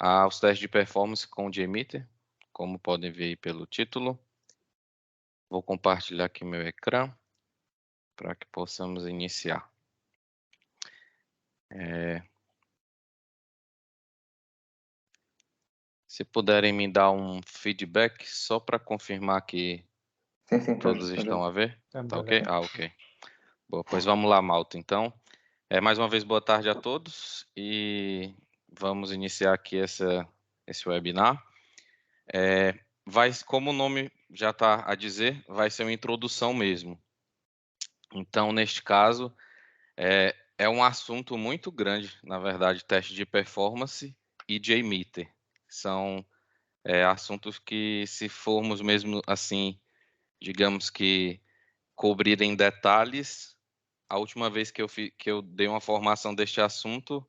os testes de performance com o JMeter, como podem ver aí pelo título. Vou compartilhar aqui meu ecrã para que possamos iniciar. Se puderem me dar um feedback, só para confirmar que Sim, todos tá estão a ver? Estamos Tá a ok? ver. Ok. Boa, pois vamos lá, malta. Então, mais uma vez, boa tarde a todos e vamos iniciar aqui esse webinar. Como o nome já está a dizer, vai ser uma introdução mesmo. Então, neste caso, é um assunto muito grande, na verdade, teste de performance e JMeter. São assuntos que, se formos mesmo assim, digamos que cobrir em detalhes, a última vez que eu dei uma formação deste assunto,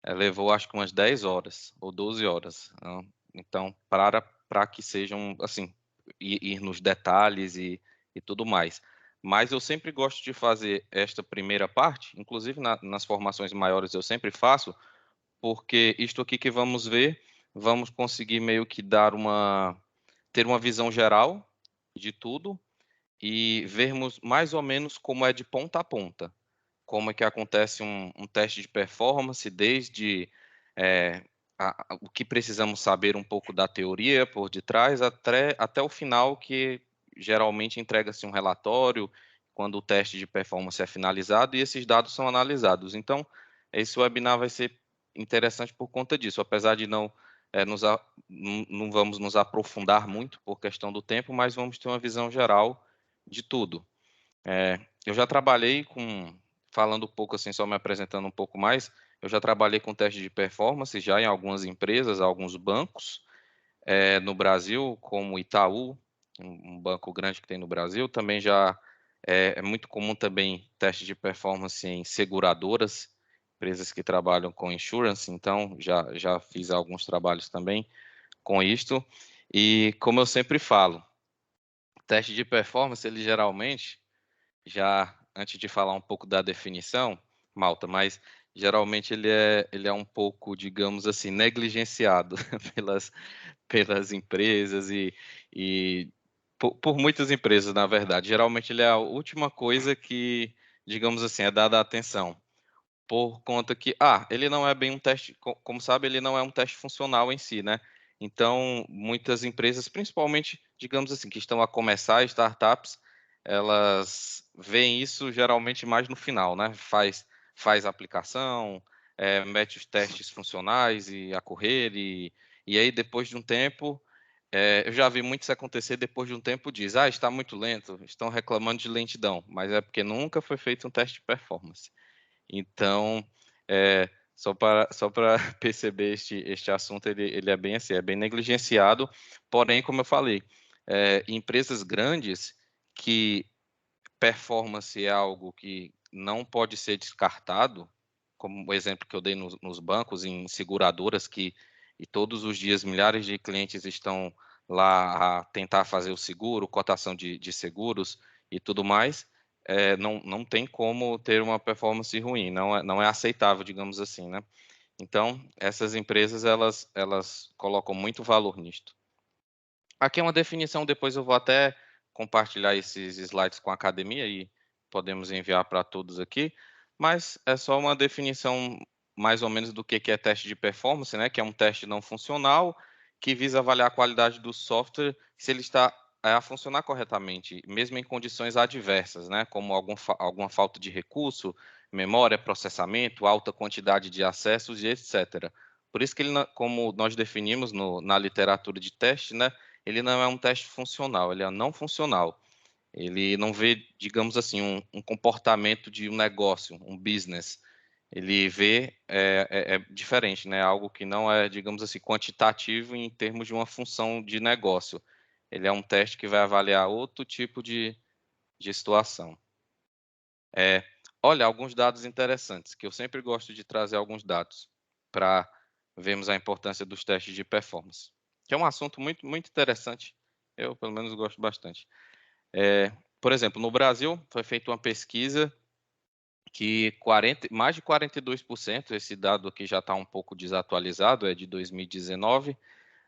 levou acho que umas 10 horas ou 12 horas. Né? Então, para que sejam, assim, ir nos detalhes e tudo mais. Mas eu sempre gosto de fazer esta primeira parte, inclusive nas formações maiores eu sempre faço, porque isto aqui que vamos ver, vamos conseguir meio que ter uma visão geral de tudo e vermos mais ou menos como é de ponta a ponta, como é que acontece um teste de performance, desde o que precisamos saber um pouco da teoria por detrás, até o final, que geralmente entrega-se um relatório quando o teste de performance é finalizado e esses dados são analisados. Então, esse webinar vai ser interessante por conta disso, apesar de não vamos nos aprofundar muito por questão do tempo, mas vamos ter uma visão geral de tudo. Eu já trabalhei falando um pouco assim, só me apresentando um pouco mais, eu já trabalhei com teste de performance já em algumas empresas, alguns bancos, no Brasil, como Itaú, um banco grande que tem no Brasil. Também já é muito comum também teste de performance em seguradoras, empresas que trabalham com insurance, então já fiz alguns trabalhos também com isto. E como eu sempre falo, teste de performance, ele geralmente, já antes de falar um pouco da definição, malta, mas geralmente ele é um pouco, digamos assim, negligenciado pelas empresas e por muitas empresas, na verdade. Geralmente ele é a última coisa que, digamos assim, é dada atenção. Por conta que, ele não é bem um teste, como sabe, ele não é um teste funcional em si, né? Então, muitas empresas, principalmente, digamos assim, que estão a começar, startups, elas veem isso geralmente mais no final, né? Faz a aplicação, mete os testes funcionais e a correr, e aí depois de um tempo, eu já vi muito isso acontecer, depois de um tempo diz, está muito lento, estão reclamando de lentidão, mas é porque nunca foi feito um teste de performance. Então, só para perceber este assunto, ele é bem assim, é bem negligenciado. Porém, como eu falei, empresas grandes que performance é algo que não pode ser descartado, como o exemplo que eu dei nos bancos, em seguradoras, e todos os dias milhares de clientes estão lá a tentar fazer o seguro, cotação de seguros e tudo mais. Não tem como ter uma performance ruim, não é aceitável, digamos assim, né? Então, essas empresas, elas colocam muito valor nisto. Aqui é uma definição, depois eu vou até compartilhar esses slides com a academia e podemos enviar para todos aqui, mas é só uma definição mais ou menos do que é teste de performance, né? Que é um teste não funcional que visa avaliar a qualidade do software, se ele está a funcionar corretamente, mesmo em condições adversas, né? Como alguma falta de recurso, memória, processamento, alta quantidade de acessos e etc. Por isso que ele, como nós definimos na literatura de teste, né? Ele não é um teste funcional, ele é não funcional. Ele não vê, digamos assim, um comportamento de um negócio, um business. Ele vê é diferente, né? Algo que não é, digamos assim, quantitativo em termos de uma função de negócio. Ele é um teste que vai avaliar outro tipo de situação. Olha, alguns dados interessantes, que eu sempre gosto de trazer alguns dados para vermos a importância dos testes de performance, que é um assunto muito, muito interessante. Eu, pelo menos, gosto bastante. Por exemplo, no Brasil, foi feita uma pesquisa que mais de 42%, esse dado aqui já está um pouco desatualizado, é de 2019,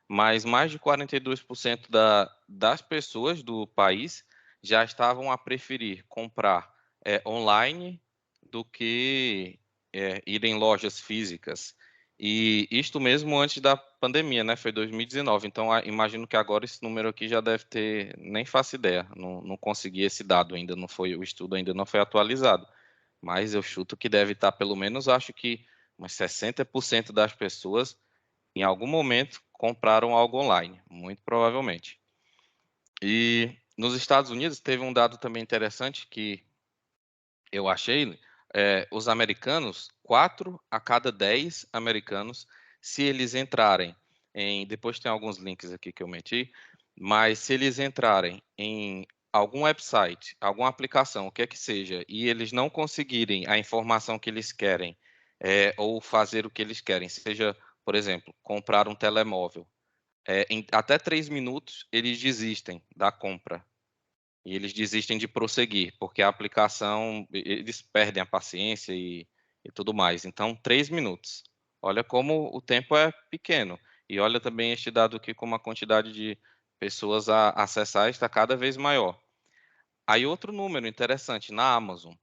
mas mais de 42% das pessoas do país já estavam a preferir comprar online do que ir em lojas físicas. E isto mesmo antes da pandemia, né? Foi 2019. Então, imagino que agora esse número aqui já deve ter, nem faço ideia, não consegui esse dado ainda, não foi, o estudo ainda não foi atualizado. Mas eu chuto que deve estar, pelo menos, acho que umas 60% das pessoas, em algum momento, compraram algo online, muito provavelmente. E nos Estados Unidos teve um dado também interessante que eu achei, os americanos, 4 a cada 10 americanos, se eles entrarem depois tem alguns links aqui que eu meti, mas se eles entrarem em algum website, alguma aplicação, o que é que seja, e eles não conseguirem a informação que eles querem, ou fazer o que eles querem, seja, por exemplo, comprar um telemóvel, em até 3 minutos eles desistem da compra. E eles desistem de prosseguir, porque a aplicação, eles perdem a paciência e tudo mais. Então, 3 minutos. Olha como o tempo é pequeno. E olha também este dado aqui, como a quantidade de pessoas a acessar está cada vez maior. Aí outro número interessante, na Amazon.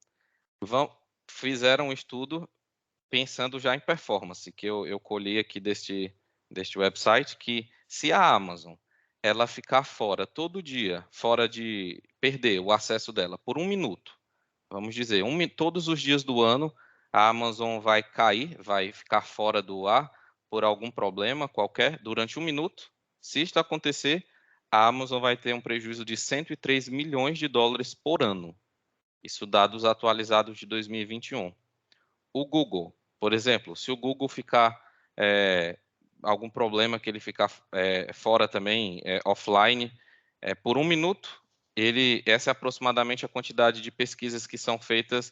Fizeram um estudo pensando já em performance, que eu colhi aqui deste website, que se a Amazon ela ficar fora todo dia, fora de perder o acesso dela por 1 minuto, vamos dizer, todos os dias do ano, a Amazon vai cair, vai ficar fora do ar por algum problema qualquer durante 1 minuto. Se isto acontecer, a Amazon vai ter um prejuízo de 103 milhões de dólares por ano. Isso dados atualizados de 2021. O Google, por exemplo, se o Google ficar algum problema que ele ficar fora também, offline, por 1 minuto, essa é aproximadamente a quantidade de pesquisas que são feitas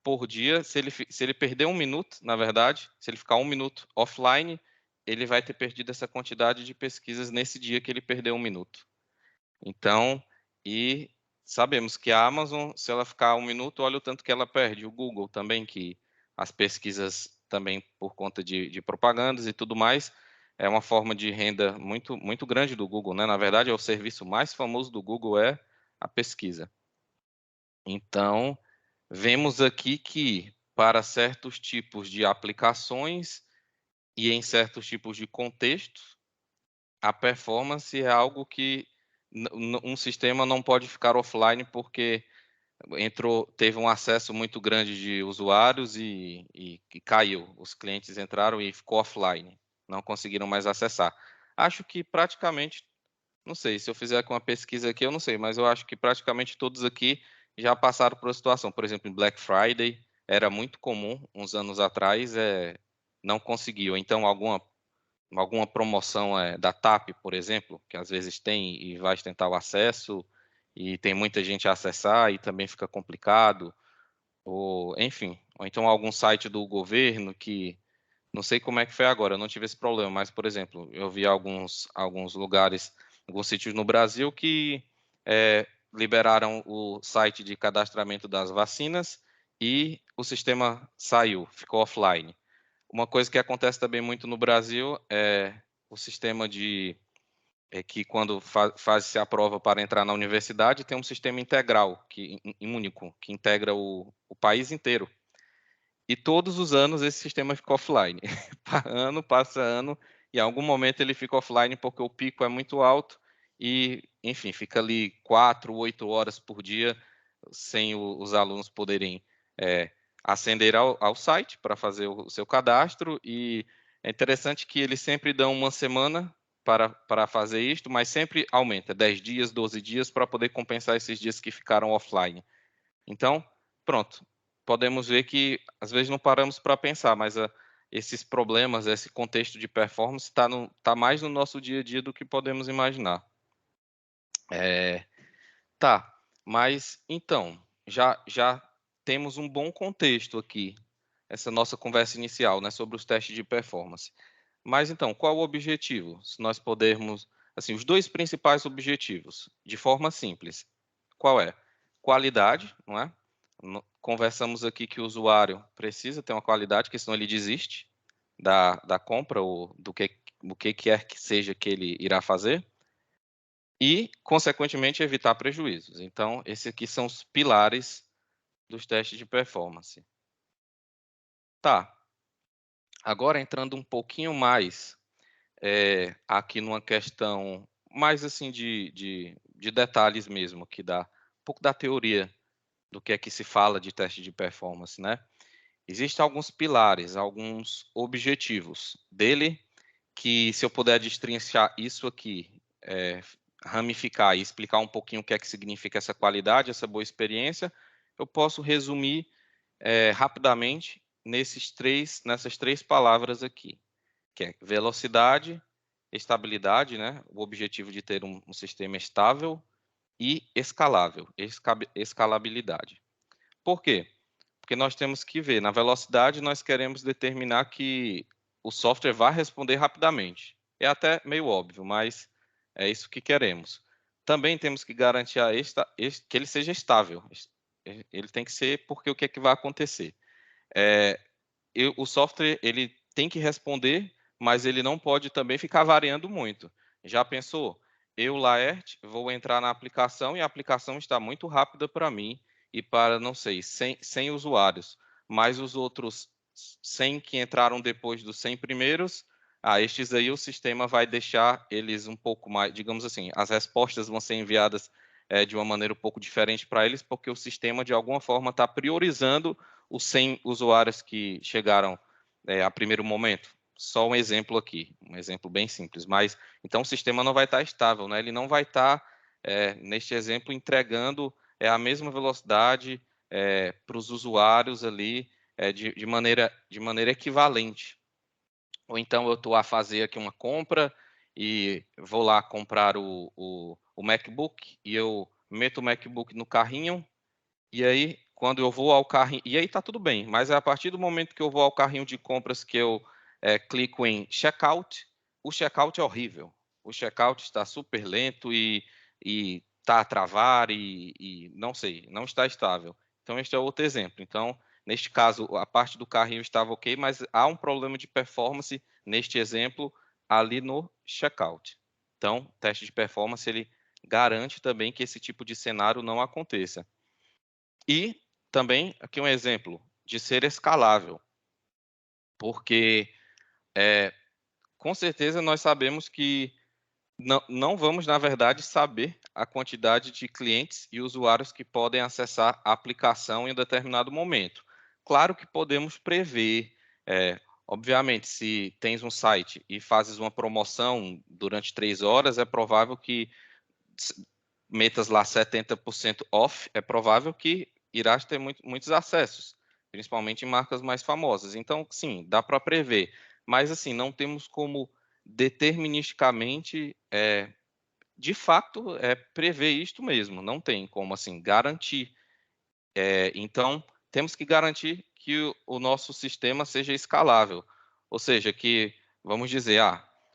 por dia. Se ele perder 1 minuto, na verdade, se ele ficar 1 minuto offline, ele vai ter perdido essa quantidade de pesquisas nesse dia que ele perdeu 1 minuto. Então, e sabemos que a Amazon, se ela ficar 1 minuto, olha o tanto que ela perde. O Google também, que as pesquisas também por conta de propagandas e tudo mais, é uma forma de renda muito, muito grande do Google, né? Na verdade, é o serviço mais famoso do Google é a pesquisa. Então, vemos aqui que para certos tipos de aplicações e em certos tipos de contextos, a performance é algo que um sistema não pode ficar offline porque teve um acesso muito grande de usuários e caiu. Os clientes entraram e ficou offline, não conseguiram mais acessar. Acho que praticamente, não sei, se eu fizer com uma pesquisa aqui, eu não sei, mas eu acho que praticamente todos aqui já passaram por uma situação. Por exemplo, em Black Friday, era muito comum, uns anos atrás, não conseguiu. Então, alguma promoção da TAP, por exemplo, que às vezes tem e vai tentar o acesso e tem muita gente a acessar e também fica complicado, ou enfim, ou então algum site do governo que não sei como é que foi agora, eu não tive esse problema, mas por exemplo, eu vi alguns lugares, alguns sítios no Brasil que liberaram o site de cadastramento das vacinas e o sistema saiu, ficou offline. Uma coisa que acontece também muito no Brasil é o sistema que quando faz-se a prova para entrar na universidade, tem um sistema integral, único, que integra o país inteiro. E todos os anos esse sistema fica offline. Ano passa ano, e em algum momento ele fica offline porque o pico é muito alto e, enfim, fica ali 4, 8 horas por dia sem os alunos poderem aceder ao site para fazer o seu cadastro. E é interessante que eles sempre dão uma semana para fazer isto, mas sempre aumenta, 10 dias, 12 dias, para poder compensar esses dias que ficaram offline. Então, pronto, podemos ver que às vezes não paramos para pensar, mas esses problemas, esse contexto de performance está mais no nosso dia a dia do que podemos imaginar. Tá, mas então, já temos um bom contexto aqui, essa nossa conversa inicial, né, sobre os testes de performance. Mas então, qual o objetivo? Se nós pudermos, assim, os dois principais objetivos, de forma simples. Qual é? Qualidade, não é? conversamos aqui que o usuário precisa ter uma qualidade, porque senão ele desiste da compra ou do que quer que seja que ele irá fazer. E, consequentemente, evitar prejuízos. Então, esses aqui são os pilares dos testes de performance. Tá. Agora, entrando um pouquinho mais aqui numa questão mais assim de detalhes mesmo, que dá um pouco da teoria do que é que se fala de teste de performance, né? Existem alguns pilares, alguns objetivos dele, que se eu puder destrinchar isso aqui, ramificar e explicar um pouquinho o que é que significa essa qualidade, essa boa experiência, eu posso resumir rapidamente nessas três palavras aqui, que é velocidade, estabilidade, né? O objetivo de ter um sistema estável e escalável, escalabilidade. Por quê? Porque nós temos que ver, na velocidade nós queremos determinar que o software vá responder rapidamente. É até meio óbvio, mas é isso que queremos. Também temos que garantir que ele seja estável. Ele tem que ser, porque o que é que vai acontecer? O software ele tem que responder, mas ele não pode também ficar variando muito. Já pensou? Eu, Laerte, vou entrar na aplicação e a aplicação está muito rápida para mim e para, não sei, 100 usuários, mas os outros 100 que entraram depois dos 100 primeiros, estes aí o sistema vai deixar eles um pouco mais, digamos assim, as respostas vão ser enviadas de uma maneira um pouco diferente para eles, porque o sistema, de alguma forma, está priorizando os 100 usuários que chegaram a primeiro momento. Só um exemplo aqui, um exemplo bem simples. Mas então o sistema não vai estar estável, né? Ele não vai estar, neste exemplo, entregando a mesma velocidade para os usuários ali de maneira equivalente. Ou então eu estou a fazer aqui uma compra e vou lá comprar o MacBook e eu meto o MacBook no carrinho e aí, quando eu vou ao carrinho, e aí tá tudo bem, mas a partir do momento que eu vou ao carrinho de compras que eu clico em checkout, o checkout é horrível. O checkout está super lento e tá a travar e não sei, não está estável. Então, este é outro exemplo. Então, neste caso, a parte do carrinho estava ok, mas há um problema de performance, neste exemplo, ali no checkout. Então, o teste de performance, ele garante também que esse tipo de cenário não aconteça. E também, aqui um exemplo, de ser escalável, porque com certeza nós sabemos que não vamos, na verdade, saber a quantidade de clientes e usuários que podem acessar a aplicação em um determinado momento. Claro que podemos prever, obviamente, se tens um site e fazes uma promoção durante 3 horas, é provável que metas lá 70% off, é provável que irás ter muitos acessos, principalmente em marcas mais famosas. Então, sim, dá para prever. Mas, assim, não temos como deterministicamente, de fato, prever isto mesmo. Não tem como, assim, garantir. Então, temos que garantir que o nosso sistema seja escalável. Ou seja, que, vamos dizer,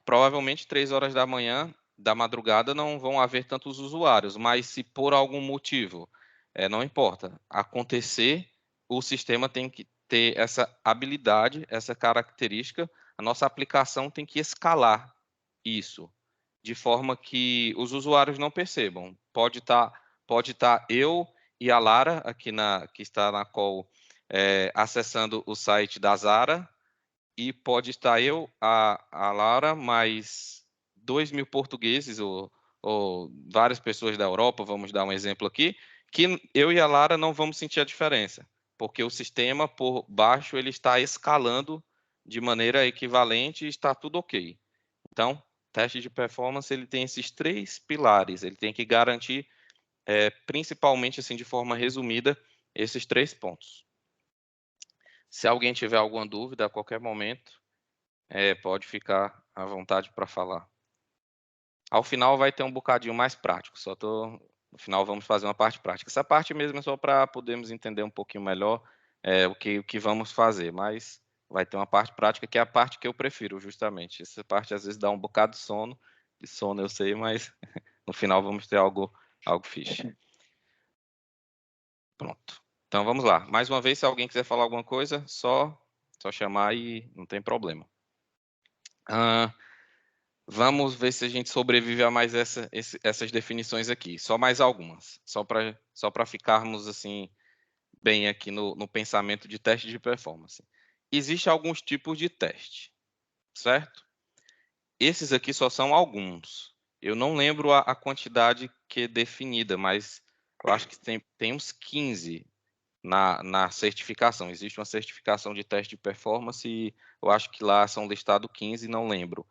provavelmente 3 horas da madrugada não vão haver tantos usuários, mas se por algum motivo, não importa, acontecer, o sistema tem que ter essa habilidade, essa característica, a nossa aplicação tem que escalar isso, de forma que os usuários não percebam. Pode tá eu e a Lara, que está na call, acessando o site da Zara, e pode estar eu, a Lara, mais 2.000 portugueses, ou várias pessoas da Europa, vamos dar um exemplo aqui, que eu e a Lara não vamos sentir a diferença, porque o sistema, por baixo, ele está escalando de maneira equivalente e está tudo ok. Então, teste de performance, ele tem esses 3 pilares, ele tem que garantir principalmente, assim, de forma resumida, esses 3 pontos. Se alguém tiver alguma dúvida a qualquer momento, pode ficar à vontade para falar. Ao final vai ter um bocadinho mais prático, no final vamos fazer uma parte prática. Essa parte mesmo é só para podermos entender um pouquinho melhor o que vamos fazer, mas vai ter uma parte prática que é a parte que eu prefiro, justamente. Essa parte às vezes dá um bocado de sono eu sei, mas no final vamos ter algo fixe. Pronto. Então, vamos lá. Mais uma vez, se alguém quiser falar alguma coisa, só chamar e não tem problema. Vamos ver se a gente sobrevive a mais essas definições aqui. Só mais algumas. Só para ficarmos assim bem aqui no pensamento de teste de performance. Existem alguns tipos de teste, certo? Esses aqui só são alguns. Eu não lembro a quantidade que é definida, mas eu acho que tem uns 15 na certificação. Existe uma certificação de teste de performance e eu acho que lá são listados 15, não lembro.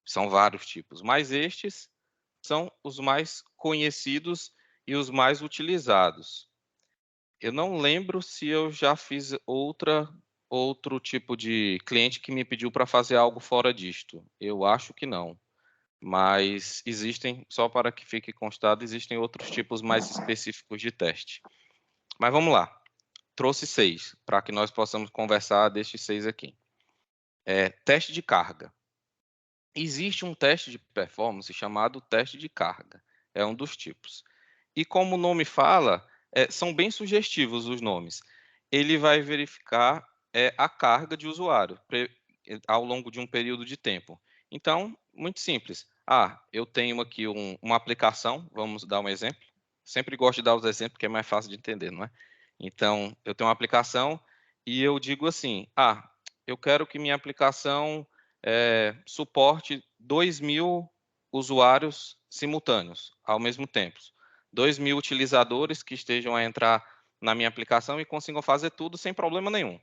São vários tipos, mas estes são os mais conhecidos e os mais utilizados. Eu não lembro se eu já fiz outro tipo de cliente que me pediu para fazer algo fora disto. Eu acho que não. Mas existem, só para que fique constado, existem outros tipos mais específicos de teste. Mas vamos lá. Trouxe 6, para que nós possamos conversar destes 6 aqui. Teste de carga. Existe um teste de performance chamado teste de carga. É um dos tipos. E como o nome fala, são bem sugestivos os nomes. Ele vai verificar a carga de usuário ao longo de um período de tempo. Então, muito simples. Eu tenho aqui uma aplicação, vamos dar um exemplo. Sempre gosto de dar os exemplos porque é mais fácil de entender, não é? Então, eu tenho uma aplicação e eu digo assim, eu quero que minha aplicação suporte 2.000 usuários simultâneos ao mesmo tempo. 2.000 utilizadores que estejam a entrar na minha aplicação e consigam fazer tudo sem problema nenhum.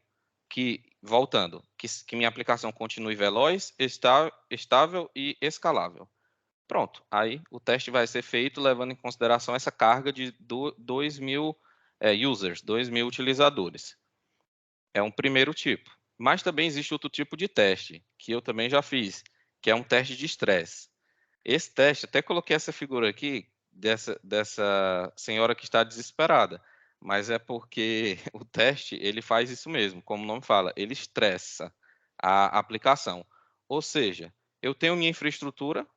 Voltando, que minha aplicação continue veloz, estável e escalável. Pronto, aí o teste vai ser feito levando em consideração essa carga de 2.000 users, 2.000 utilizadores. É um primeiro tipo. Mas também existe outro tipo de teste, que eu também já fiz, que é um teste de estresse. Esse teste, até coloquei essa figura aqui, dessa senhora que está desesperada, mas é porque o teste, ele faz isso mesmo, como o nome fala, ele estressa a aplicação. Ou seja, eu tenho minha infraestrutura,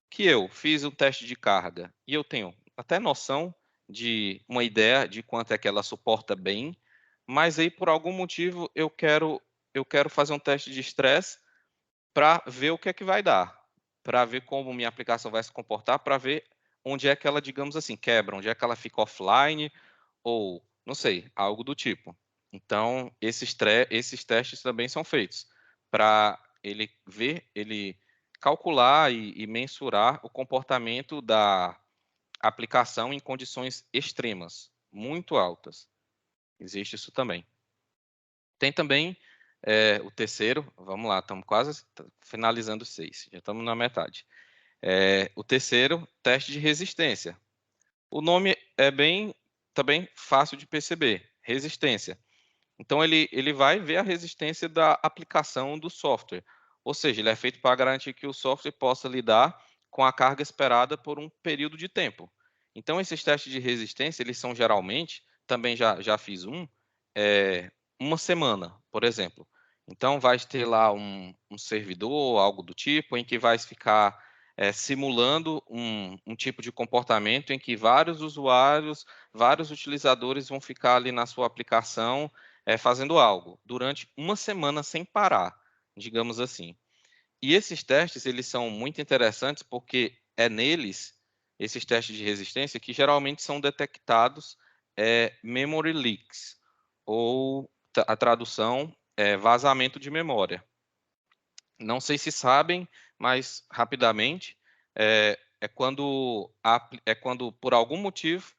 que eu fiz um teste de carga, e eu tenho até noção de uma ideia de quanto é que ela suporta bem, mas aí por algum motivo eu quero fazer um teste de estresse para ver o que é que vai dar, para ver como minha aplicação vai se comportar, para ver onde é que ela, digamos assim, quebra, onde é que ela fica offline ou, não sei, algo do tipo. Então, esses testes também são feitos para ele calcular e mensurar o comportamento da aplicação em condições extremas, muito altas. Existe isso também. Tem também o terceiro, vamos lá, estamos quase finalizando os 6, já estamos na metade. O terceiro, teste de resistência. O nome é também fácil de perceber, resistência. Então, ele vai ver a resistência da aplicação do software, ou seja, ele é feito para garantir que o software possa lidar com a carga esperada por um período de tempo. Então, esses testes de resistência, eles são geralmente, também já fiz uma semana, por exemplo. Então, vai ter lá um servidor, algo do tipo, em que vai ficar simulando um tipo de comportamento em que vários usuários, vários utilizadores vão ficar ali na sua aplicação fazendo algo durante uma semana sem parar, digamos assim. E esses testes, eles são muito interessantes porque é neles, esses testes de resistência, que geralmente são detectados memory leaks, ou a tradução é vazamento de memória. Não sei se sabem, mas rapidamente, quando por algum motivo,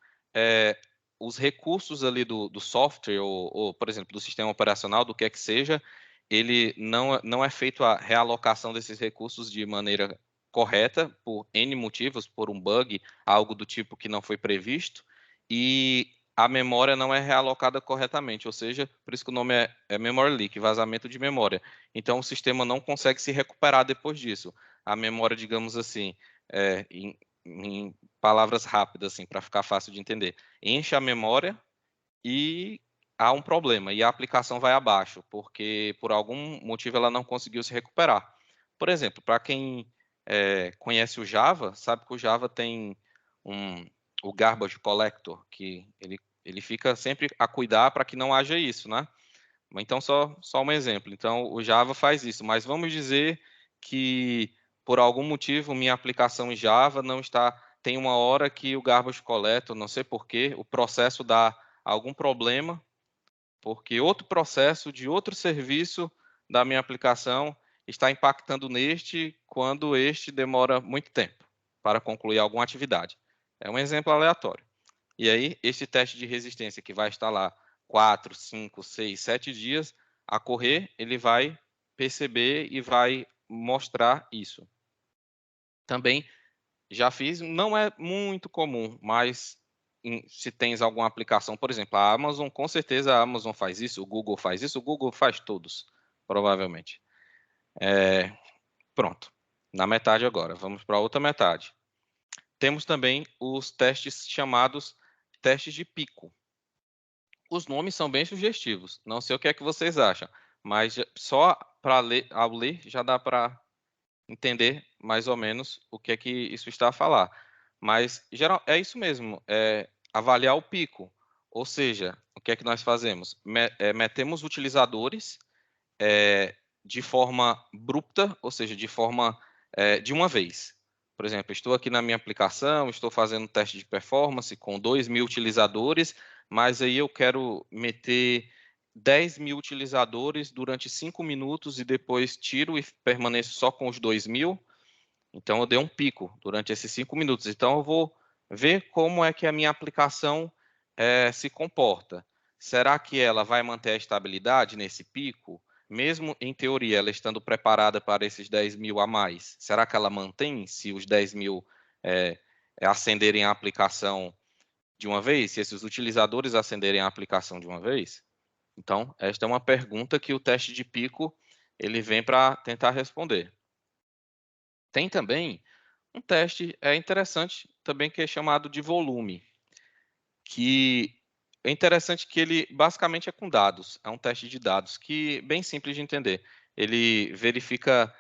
os recursos ali do software, ou, por exemplo, do sistema operacional, do que é que seja, ele não é feito a realocação desses recursos de maneira correta, por N motivos, por um bug, algo do tipo que não foi previsto, e a memória não é realocada corretamente, ou seja, por isso que o nome é memory leak, vazamento de memória. Então, o sistema não consegue se recuperar depois disso. A memória, digamos assim, em palavras rápidas, assim, para ficar fácil de entender, enche a memória e há um problema, e a aplicação vai abaixo, porque por algum motivo ela não conseguiu se recuperar. Por exemplo, para quem conhece o Java, sabe que o Java tem o garbage collector, que Ele fica sempre a cuidar para que não haja isso, né? Então, só um exemplo. Então, o Java faz isso, mas vamos dizer que, por algum motivo, minha aplicação em Java não está... Tem uma hora que o garbage collector, não sei por quê, o processo dá algum problema, porque outro processo de outro serviço da minha aplicação está impactando neste quando este demora muito tempo para concluir alguma atividade. É um exemplo aleatório. E aí, este teste de resistência que vai estar lá 4, 5, 6, 7 dias a correr, ele vai perceber e vai mostrar isso. Também já fiz, não é muito comum, mas se tens alguma aplicação, por exemplo, a Amazon, com certeza a Amazon faz isso, o Google faz isso, o Google faz todos, provavelmente. Pronto, na metade agora, vamos para a outra metade. Temos também os testes chamados testes de pico. Os nomes são bem sugestivos, não sei o que é que vocês acham, mas só para ler, ao ler já dá para entender mais ou menos o que é que isso está a falar. Mas geral, é isso mesmo, é avaliar o pico. Ou seja, o que é que nós fazemos? Metemos utilizadores de forma abrupta, ou seja, de forma de uma vez. Por exemplo, estou aqui na minha aplicação, estou fazendo um teste de performance com 2.000 utilizadores, mas aí eu quero meter 10.000 utilizadores durante 5 minutos e depois tiro e permaneço só com os 2.000. Então, eu dei um pico durante esses 5 minutos. Então, eu vou ver como é que a minha aplicação se comporta. Será que ela vai manter a estabilidade nesse pico? Mesmo em teoria, ela estando preparada para esses 10.000 a mais, será que ela mantém se os 10.000 acenderem a aplicação de uma vez? Se esses utilizadores acenderem a aplicação de uma vez? Então, esta é uma pergunta que o teste de pico ele vem para tentar responder. Tem também um teste interessante também que é chamado de volume, que é interessante que ele basicamente é com dados, é um teste de dados que bem simples de entender. Ele verifica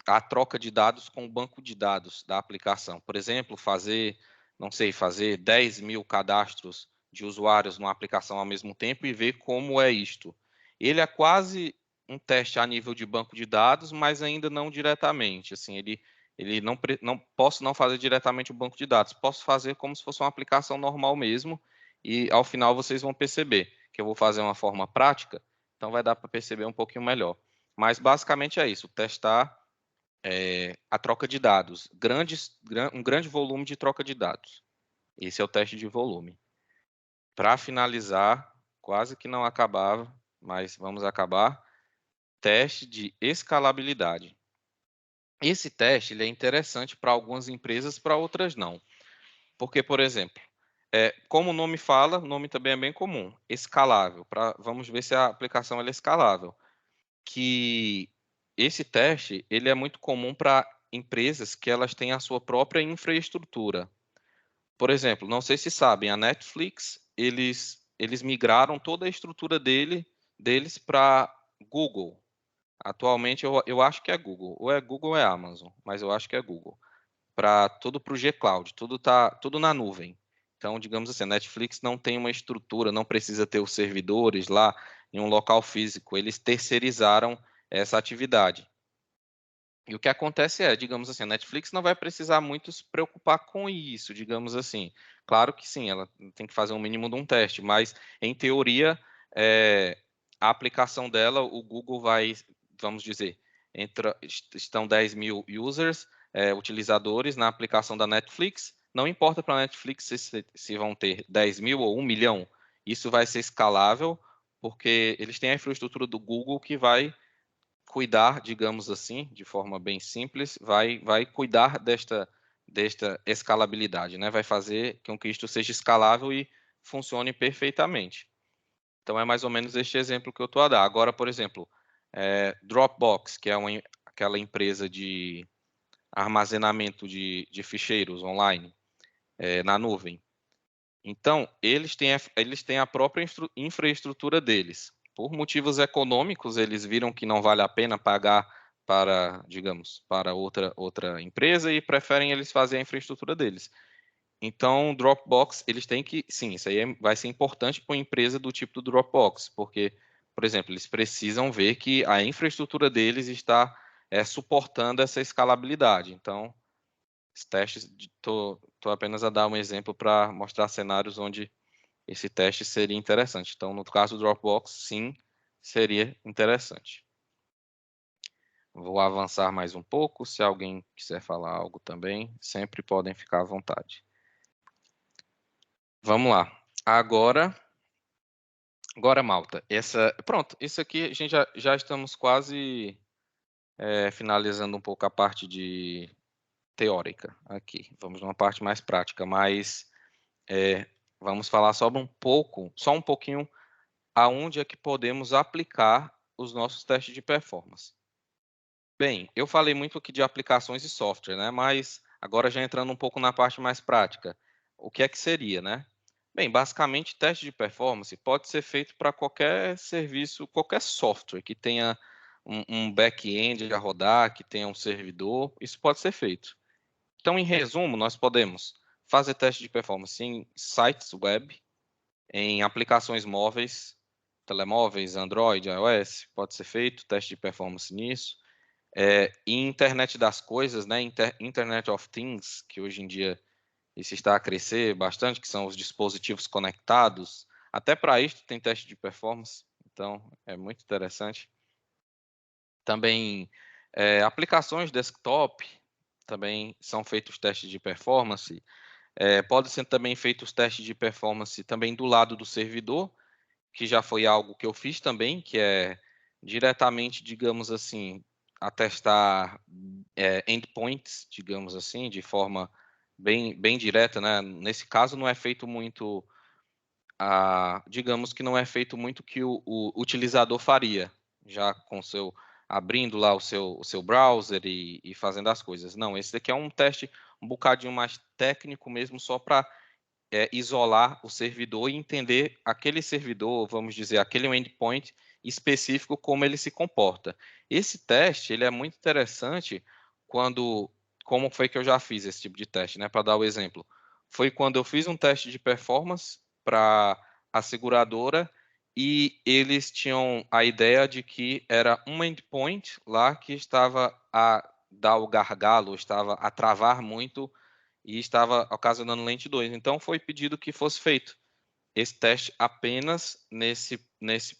a troca de dados com o banco de dados da aplicação. Por exemplo, fazer 10.000 cadastros de usuários numa aplicação ao mesmo tempo e ver como é isto. Ele é quase um teste a nível de banco de dados, mas ainda não diretamente. Assim, ele não posso não fazer diretamente o banco de dados, posso fazer como se fosse uma aplicação normal mesmo, e ao final vocês vão perceber que eu vou fazer uma forma prática, então vai dar para perceber um pouquinho melhor. Mas basicamente é isso, testar a troca de dados, um grande volume de troca de dados. Esse é o teste de volume. Para finalizar, quase que não acabava, mas vamos acabar, teste de escalabilidade. Esse teste ele é interessante para algumas empresas, para outras não. Porque, por exemplo, como o nome fala, o nome também é bem comum, escalável. Vamos ver se a aplicação ela é escalável. Que esse teste ele é muito comum para empresas que elas têm a sua própria infraestrutura. Por exemplo, não sei se sabem, a Netflix, eles migraram toda a estrutura deles para Google. Atualmente, eu acho que é Google. Ou é Google ou é Amazon, mas eu acho que é Google. Tudo para o G-Cloud, tudo na nuvem. Então, digamos assim, a Netflix não tem uma estrutura, não precisa ter os servidores lá em um local físico. Eles terceirizaram essa atividade. E o que acontece digamos assim, a Netflix não vai precisar muito se preocupar com isso, digamos assim. Claro que sim, ela tem que fazer um mínimo de um teste, mas em teoria, a aplicação dela, o Google vai, vamos dizer, estão 10.000 users, utilizadores na aplicação da Netflix. Não importa para a Netflix se vão ter 10.000 ou 1 milhão, isso vai ser escalável, porque eles têm a infraestrutura do Google que vai cuidar, digamos assim, de forma bem simples, vai cuidar desta escalabilidade, né? Vai fazer com que isto seja escalável e funcione perfeitamente. Então, é mais ou menos este exemplo que eu estou a dar. Agora, por exemplo, Dropbox, que é aquela empresa de armazenamento de ficheiros online na nuvem. Então, eles têm a própria infraestrutura deles. Por motivos econômicos, eles viram que não vale a pena pagar para, digamos, para outra empresa e preferem eles fazerem a infraestrutura deles. Então, o Dropbox, eles têm que, sim, isso aí vai ser importante para uma empresa do tipo do Dropbox, porque, por exemplo, eles precisam ver que a infraestrutura deles está suportando essa escalabilidade. Então, os testes, estou apenas a dar um exemplo para mostrar cenários onde esse teste seria interessante. Então, no caso do Dropbox, sim, seria interessante. Vou avançar mais um pouco. Se alguém quiser falar algo também, sempre podem ficar à vontade. Vamos lá. Agora, malta. Pronto, isso aqui a gente já estamos quase finalizando um pouco a parte de teórica aqui. Vamos numa parte mais prática, mas vamos falar sobre só um pouquinho, aonde é que podemos aplicar os nossos testes de performance. Bem, eu falei muito aqui de aplicações e software, né? Mas agora já entrando um pouco na parte mais prática, o que é que seria, né? Bem, basicamente, teste de performance pode ser feito para qualquer serviço, qualquer software que tenha um back-end a rodar, que tenha um servidor, isso pode ser feito. Então, em resumo, nós podemos fazer teste de performance em sites web, em aplicações móveis, telemóveis, Android, iOS, pode ser feito teste de performance nisso. E internet das coisas, né? Internet of Things, que hoje em dia isso está a crescer bastante, que são os dispositivos conectados. Até para isso tem teste de performance, então é muito interessante. Também aplicações desktop, também são feitos testes de performance. Pode ser também feitos testes de performance também do lado do servidor, que já foi algo que eu fiz também, que é diretamente, digamos assim, atestar endpoints, digamos assim, de forma bem direta, né? Nesse caso não é feito muito, digamos que não é feito muito o que o utilizador faria, já com abrindo lá o seu browser e fazendo as coisas. Não, esse daqui é um teste um bocadinho mais técnico mesmo, só para isolar o servidor e entender aquele servidor, vamos dizer, aquele endpoint específico, como ele se comporta. Esse teste ele é muito interessante como foi que eu já fiz esse tipo de teste, né? Para dar o exemplo, foi quando eu fiz um teste de performance para a seguradora e eles tinham a ideia de que era um endpoint lá que estava a dar o gargalo, estava a travar muito e estava ocasionando lente 2. Então, foi pedido que fosse feito esse teste apenas nesse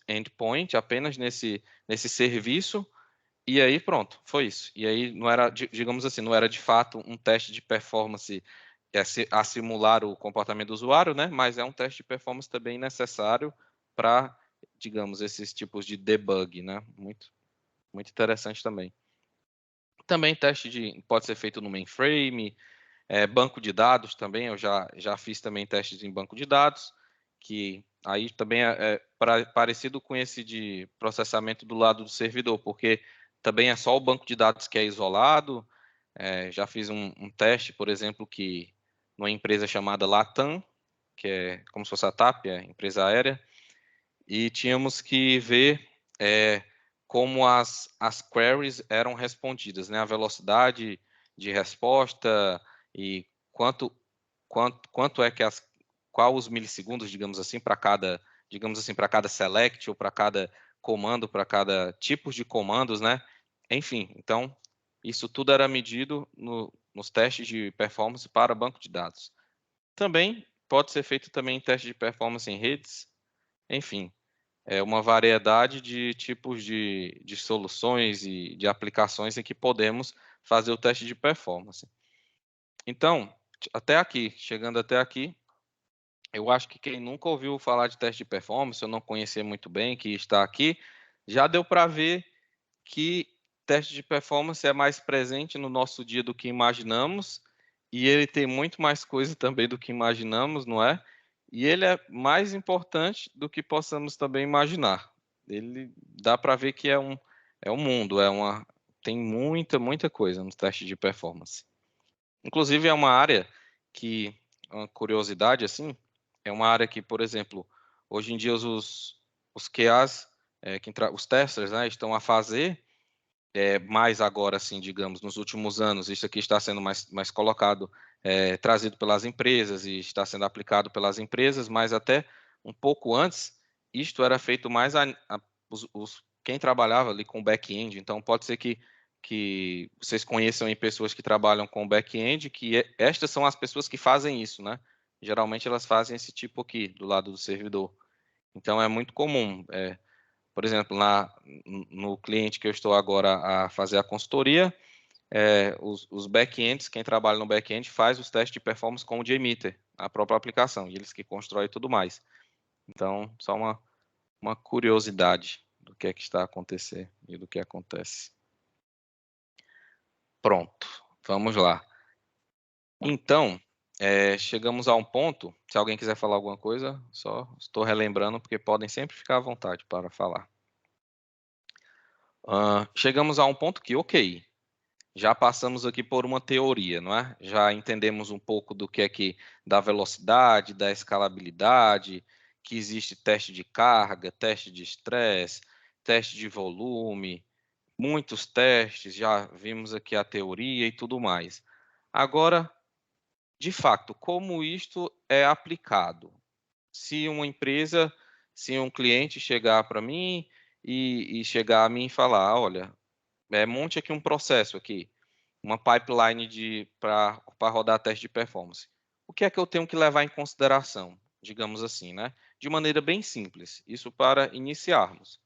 endpoint, apenas nesse serviço, e aí pronto, foi isso. E aí não era, digamos assim, não era de fato um teste de performance a simular o comportamento do usuário, né? Mas é um teste de performance também necessário para, digamos, esses tipos de debug, né? Muito, muito interessante também. Também pode ser feito no mainframe, banco de dados também, eu já fiz também testes em banco de dados, que aí também parecido com esse de processamento do lado do servidor, porque também é só o banco de dados que é isolado. Já fiz um teste, por exemplo, que numa empresa chamada Latam, que é como se fosse a TAP, a empresa aérea, e tínhamos que ver como as queries eram respondidas, né? A velocidade de resposta e quanto é que qual os milissegundos, digamos assim, para cada select ou para cada comando, para cada tipo de comandos, né? Enfim, então isso tudo era medido nos testes de performance para banco de dados. Também pode ser feito também teste de performance em redes, enfim, é uma variedade de tipos de soluções e de aplicações em que podemos fazer o teste de performance. Então, chegando até aqui, eu acho que quem nunca ouviu falar de teste de performance, eu não conhecer muito bem, que está aqui, já deu para ver que teste de performance é mais presente no nosso dia do que imaginamos, e ele tem muito mais coisa também do que imaginamos, não é? E ele é mais importante do que possamos também imaginar. Ele dá para ver que é um mundo, tem muita coisa no teste de performance. Inclusive é uma área que, uma curiosidade assim, é uma área que, por exemplo, hoje em dia os QAs, os testers, né, estão a fazer, mais agora, assim, digamos, nos últimos anos, isso aqui está sendo mais colocado, trazido pelas empresas e está sendo aplicado pelas empresas, mas até um pouco antes, isto era feito mais quem trabalhava ali com back-end. Então, pode ser que vocês conheçam em pessoas que trabalham com back-end, que estas são as pessoas que fazem isso, né? Geralmente elas fazem esse tipo aqui, do lado do servidor. Então, é muito comum. Por exemplo, no cliente que eu estou agora a fazer a consultoria, os back-ends, quem trabalha no back-end faz os testes de performance com o JMeter, a própria aplicação, e eles que constroem tudo mais. Então, só uma curiosidade do que é que está a acontecer e do que acontece. Pronto, vamos lá. Então, chegamos a um ponto, se alguém quiser falar alguma coisa, só estou relembrando, porque podem sempre ficar à vontade para falar. Chegamos a um ponto que, ok, já passamos aqui por uma teoria, não é? Já entendemos um pouco do que é da velocidade, da escalabilidade, que existe teste de carga, teste de estresse, teste de volume, muitos testes, já vimos aqui a teoria e tudo mais. Agora, de fato, como isto é aplicado? Se uma empresa, se um cliente chegar para mim e chegar a mim e falar, olha, monte aqui um processo aqui, uma pipeline para rodar teste de performance. O que é que eu tenho que levar em consideração, digamos assim, né? De maneira bem simples, isso para iniciarmos.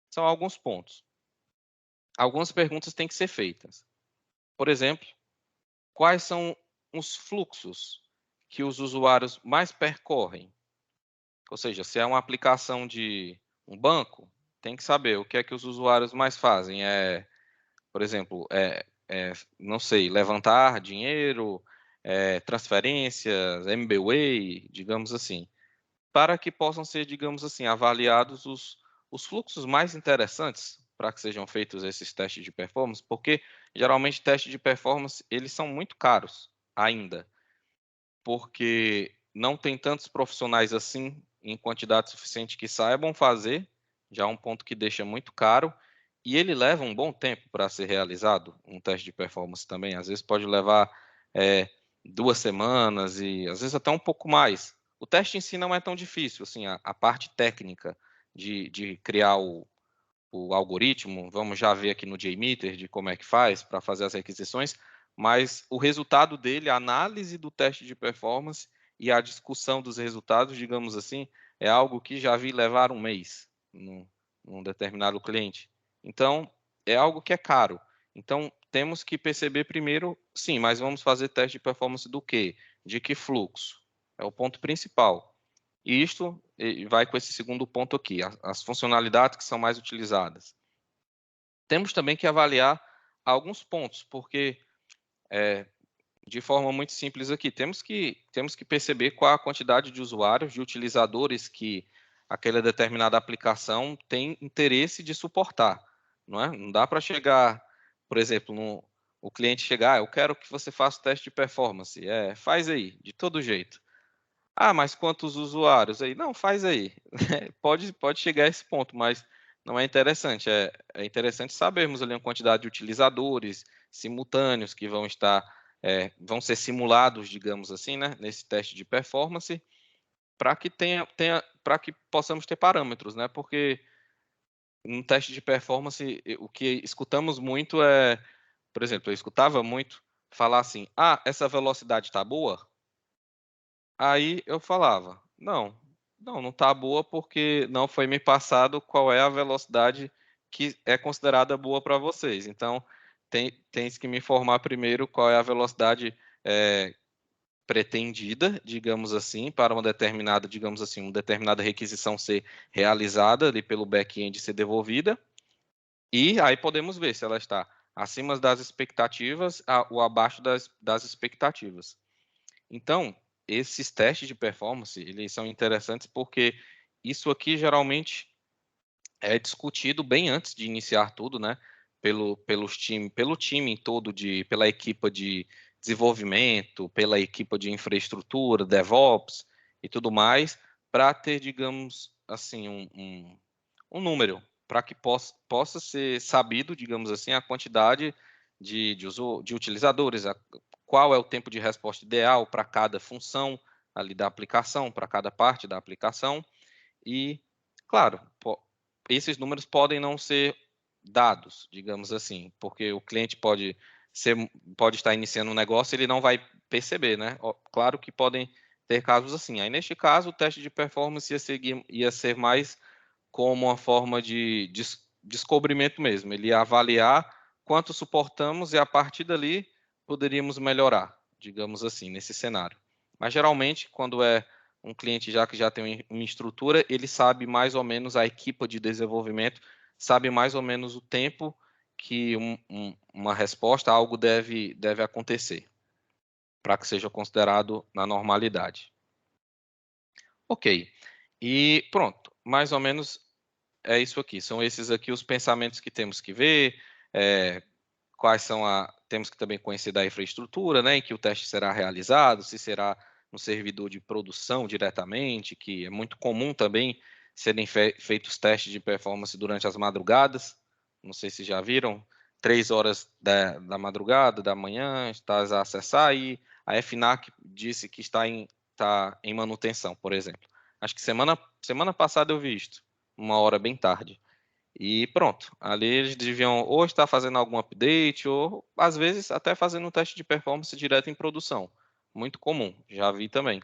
São alguns pontos. Algumas perguntas têm que ser feitas. Por exemplo, quais são os fluxos que os usuários mais percorrem? Ou seja, se é uma aplicação de um banco, tem que saber o que é que os usuários mais fazem. Por exemplo, não sei, levantar dinheiro, transferências, MBWay, digamos assim, para que possam ser, digamos assim, avaliados os fluxos mais interessantes para que sejam feitos esses testes de performance, porque geralmente testes de performance eles são muito caros ainda, porque não tem tantos profissionais assim em quantidade suficiente que saibam fazer, já é um ponto que deixa muito caro, e ele leva um bom tempo para ser realizado, um teste de performance também, às vezes pode levar 2 semanas e às vezes até um pouco mais. O teste em si não é tão difícil, assim, a parte técnica de criar o algoritmo, vamos já ver aqui no JMeter de como é que faz para fazer as requisições, mas o resultado dele, a análise do teste de performance e a discussão dos resultados, digamos assim, é algo que já vi levar um mês num determinado cliente. Então, é algo que é caro. Então, temos que perceber primeiro, sim, mas vamos fazer teste de performance do quê? De que fluxo? É o ponto principal. E isto vai com esse segundo ponto aqui, as funcionalidades que são mais utilizadas. Temos também que avaliar alguns pontos, porque, de forma muito simples aqui, temos que perceber qual a quantidade de usuários, de utilizadores que aquela determinada aplicação tem interesse de suportar, não é? Não dá para chegar, por exemplo, o cliente chegar, eu quero que você faça o teste de performance, faz aí, de todo jeito. Ah, mas quantos usuários aí? Não, faz aí. Pode chegar a esse ponto, mas não é interessante. É interessante sabermos ali uma quantidade de utilizadores simultâneos que vão ser simulados, digamos assim, né, nesse teste de performance, para que para que possamos ter parâmetros, né? Porque no teste de performance, o que escutamos muito por exemplo, eu escutava muito falar assim: "Ah, essa velocidade está boa?" Aí eu falava: não está boa porque não foi me passado qual é a velocidade que é considerada boa para vocês. Então, tens que me informar primeiro qual é a velocidade pretendida, digamos assim, para uma determinada requisição ser realizada ali pelo back-end e ser devolvida. E aí podemos ver se ela está acima das expectativas ou abaixo das expectativas. Então, esses testes de performance, eles são interessantes porque isso aqui geralmente é discutido bem antes de iniciar tudo, né? Pelo time todo, pela equipe de desenvolvimento, pela equipe de infraestrutura, DevOps e tudo mais, para ter, digamos assim, um número para que possa ser sabido, digamos assim, a quantidade de utilizadores, qual é o tempo de resposta ideal para cada função ali da aplicação, para cada parte da aplicação. E, claro, esses números podem não ser dados, digamos assim, porque o cliente pode estar iniciando um negócio e ele não vai perceber, né? Claro que podem ter casos assim. Aí, neste caso, o teste de performance ia ser mais como uma forma de descobrimento mesmo. Ele ia avaliar quanto suportamos e, a partir dali, poderíamos melhorar, digamos assim, nesse cenário. Mas, geralmente, quando é um cliente que já tem uma estrutura, ele sabe mais ou menos, a equipe de desenvolvimento sabe mais ou menos o tempo que uma resposta a algo deve acontecer, para que seja considerado na normalidade. Ok. E pronto, mais ou menos é isso aqui. São esses aqui os pensamentos que temos que ver, temos que também conhecer da infraestrutura, né, em que o teste será realizado, se será no servidor de produção diretamente, que é muito comum também serem feitos testes de performance durante as madrugadas. Não sei se já viram, 3 horas da madrugada, da manhã, estás a acessar e a FNAC disse que está em manutenção, por exemplo. Acho que semana passada eu vi isto, uma hora bem tarde. E pronto, ali eles deviam ou estar fazendo algum update, ou às vezes até fazendo um teste de performance direto em produção. Muito comum, já vi também.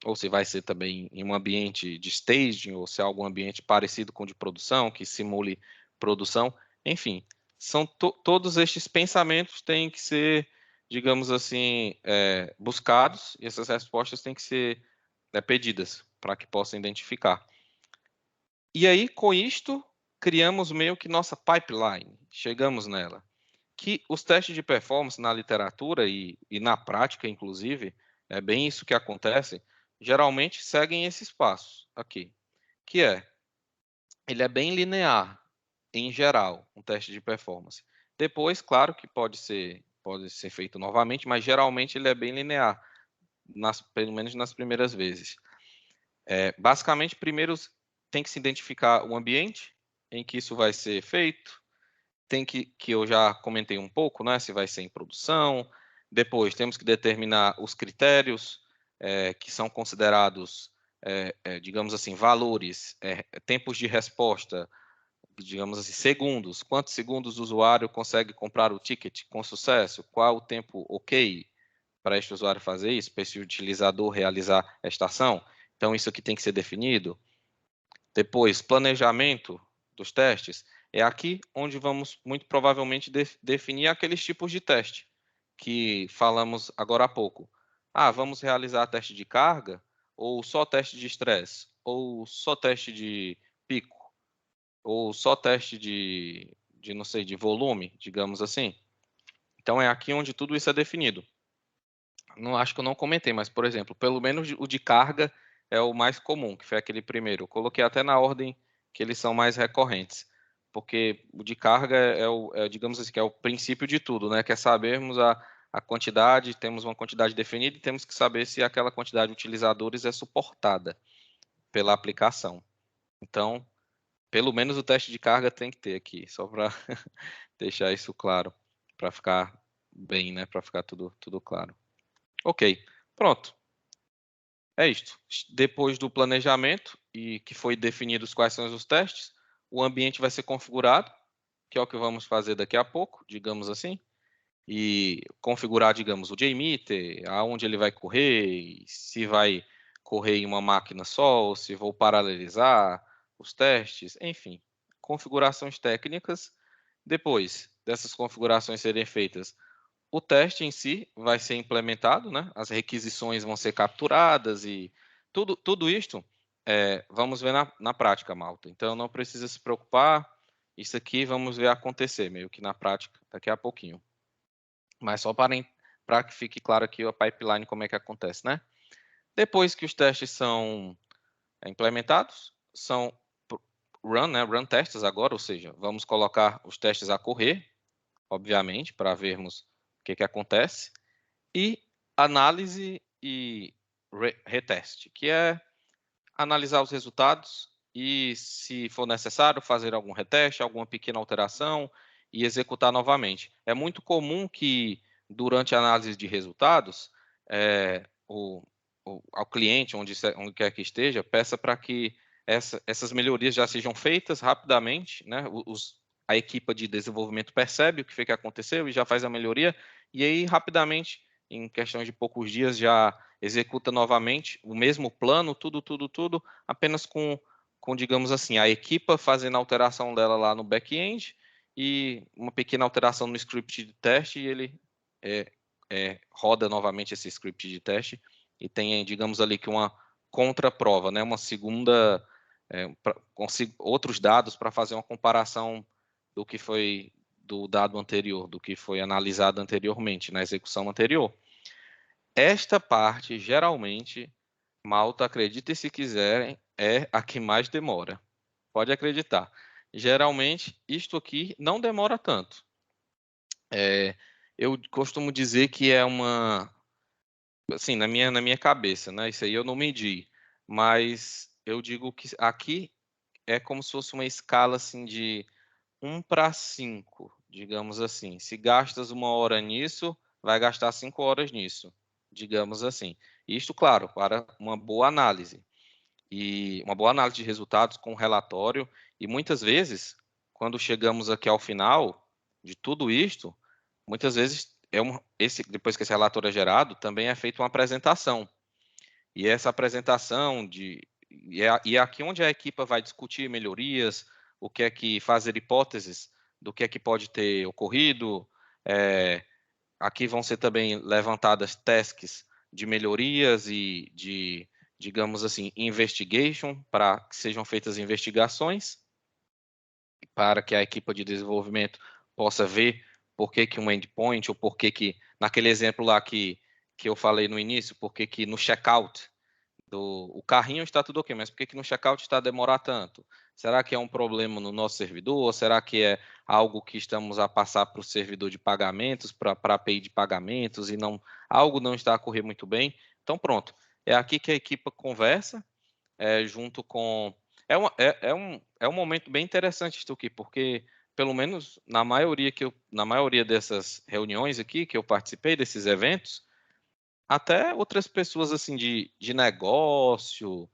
Ou se vai ser também em um ambiente de staging, ou se é algum ambiente parecido com o de produção, que simule produção. Enfim, são todos estes pensamentos têm que ser, digamos assim, buscados, e essas respostas têm que ser pedidas para que possam identificar. E aí, com isto, criamos meio que nossa pipeline, chegamos nela. Que os testes de performance na literatura e na prática, inclusive, é bem isso que acontece, geralmente seguem esses passos aqui, que ele é bem linear, em geral, um teste de performance. Depois, claro que pode ser feito novamente, mas geralmente ele é bem linear, pelo menos nas primeiras vezes. Basicamente, primeiro tem que se identificar o ambiente em que isso vai ser feito, que eu já comentei um pouco, né, se vai ser em produção. Depois, temos que determinar os critérios que são considerados, digamos assim, valores, tempos de resposta, digamos assim, segundos. Quantos segundos o usuário consegue comprar o ticket com sucesso? Qual o tempo ok para este usuário fazer isso, para esse utilizador realizar esta ação? Então, isso aqui tem que ser definido. Depois, planejamento dos testes. É aqui onde vamos, muito provavelmente, definir aqueles tipos de teste que falamos agora há pouco. Vamos realizar teste de carga, ou só teste de estresse, ou só teste de pico, ou só teste não sei, de volume, digamos assim. Então, é aqui onde tudo isso é definido. Não acho que eu não comentei, mas, por exemplo, pelo menos o de carga é o mais comum, que foi aquele primeiro. Eu coloquei até na ordem que eles são mais recorrentes, porque o de carga digamos assim, que é o princípio de tudo, né? Que é sabermos a quantidade, temos uma quantidade definida e temos que saber se aquela quantidade de utilizadores é suportada pela aplicação. Então, pelo menos o teste de carga tem que ter aqui, só para deixar isso claro, para ficar bem, né? Para ficar tudo claro. Ok, pronto. É isto. Depois do planejamento e que foi definidos quais são os testes, o ambiente vai ser configurado, que é o que vamos fazer daqui a pouco, digamos assim, e configurar, digamos, o JMeter, aonde ele vai correr, se vai correr em uma máquina só, ou se vou paralelizar os testes, enfim, configurações técnicas. Depois dessas configurações serem feitas, o teste em si vai ser implementado, né? As requisições vão ser capturadas e tudo isto vamos ver na prática, malta. Então, não precisa se preocupar. Isso aqui vamos ver acontecer, meio que na prática, daqui a pouquinho. Mas só para que fique claro aqui a pipeline, como é que acontece, né? Depois que os testes são implementados, são run testes agora, ou seja, vamos colocar os testes a correr, obviamente, para vermos o que acontece. E análise e reteste, que é analisar os resultados e, se for necessário, fazer algum reteste, alguma pequena alteração e executar novamente. É muito comum que, durante a análise de resultados, ao cliente, onde quer que esteja, peça para que essas melhorias já sejam feitas rapidamente, né? A equipe de desenvolvimento percebe o que foi que aconteceu e já faz a melhoria, e aí, rapidamente, em questão de poucos dias, já executa novamente o mesmo plano, tudo, apenas com, digamos assim, a equipe fazendo a alteração dela lá no back-end e uma pequena alteração no script de teste, e ele roda novamente esse script de teste e tem, digamos ali, que uma contraprova, né? Uma segunda, outros dados para fazer uma comparação do que foi do dado anterior, do que foi analisado anteriormente, na execução anterior. Esta parte, geralmente, Malta, acreditem se quiserem, é a que mais demora. Pode acreditar. Geralmente, isto aqui não demora tanto. Eu costumo dizer que é uma... Assim, na minha cabeça, né? Isso aí eu não medi. Mas eu digo que aqui é como se fosse uma escala assim de 1 para 5, digamos assim. Se gastas 1 hora nisso, vai gastar 5 horas nisso, digamos assim. Isto, claro, para uma boa análise. E uma boa análise de resultados com relatório. E muitas vezes, quando chegamos aqui ao final de tudo isto, muitas vezes, depois que esse relatório é gerado, também é feita uma apresentação. E essa apresentação e é aqui onde a equipe vai discutir melhorias, o que é que fazer hipóteses do que é que pode ter ocorrido. Aqui vão ser também levantadas tasks de melhorias e de, digamos assim, investigation, para que sejam feitas investigações, para que a equipe de desenvolvimento possa ver por que um endpoint, ou por que naquele exemplo lá que eu falei no início, por que no checkout o carrinho está tudo ok, mas por que no checkout está a demorar tanto? Será que é um problema no nosso servidor? Ou será que é algo que estamos a passar para o servidor de pagamentos, para a API de pagamentos, e algo não está a correr muito bem? Então, pronto. É aqui que a equipe conversa, junto com... É um momento bem interessante isso aqui, porque, pelo menos na maioria dessas reuniões aqui que eu participei, desses eventos, até outras pessoas assim de negócio,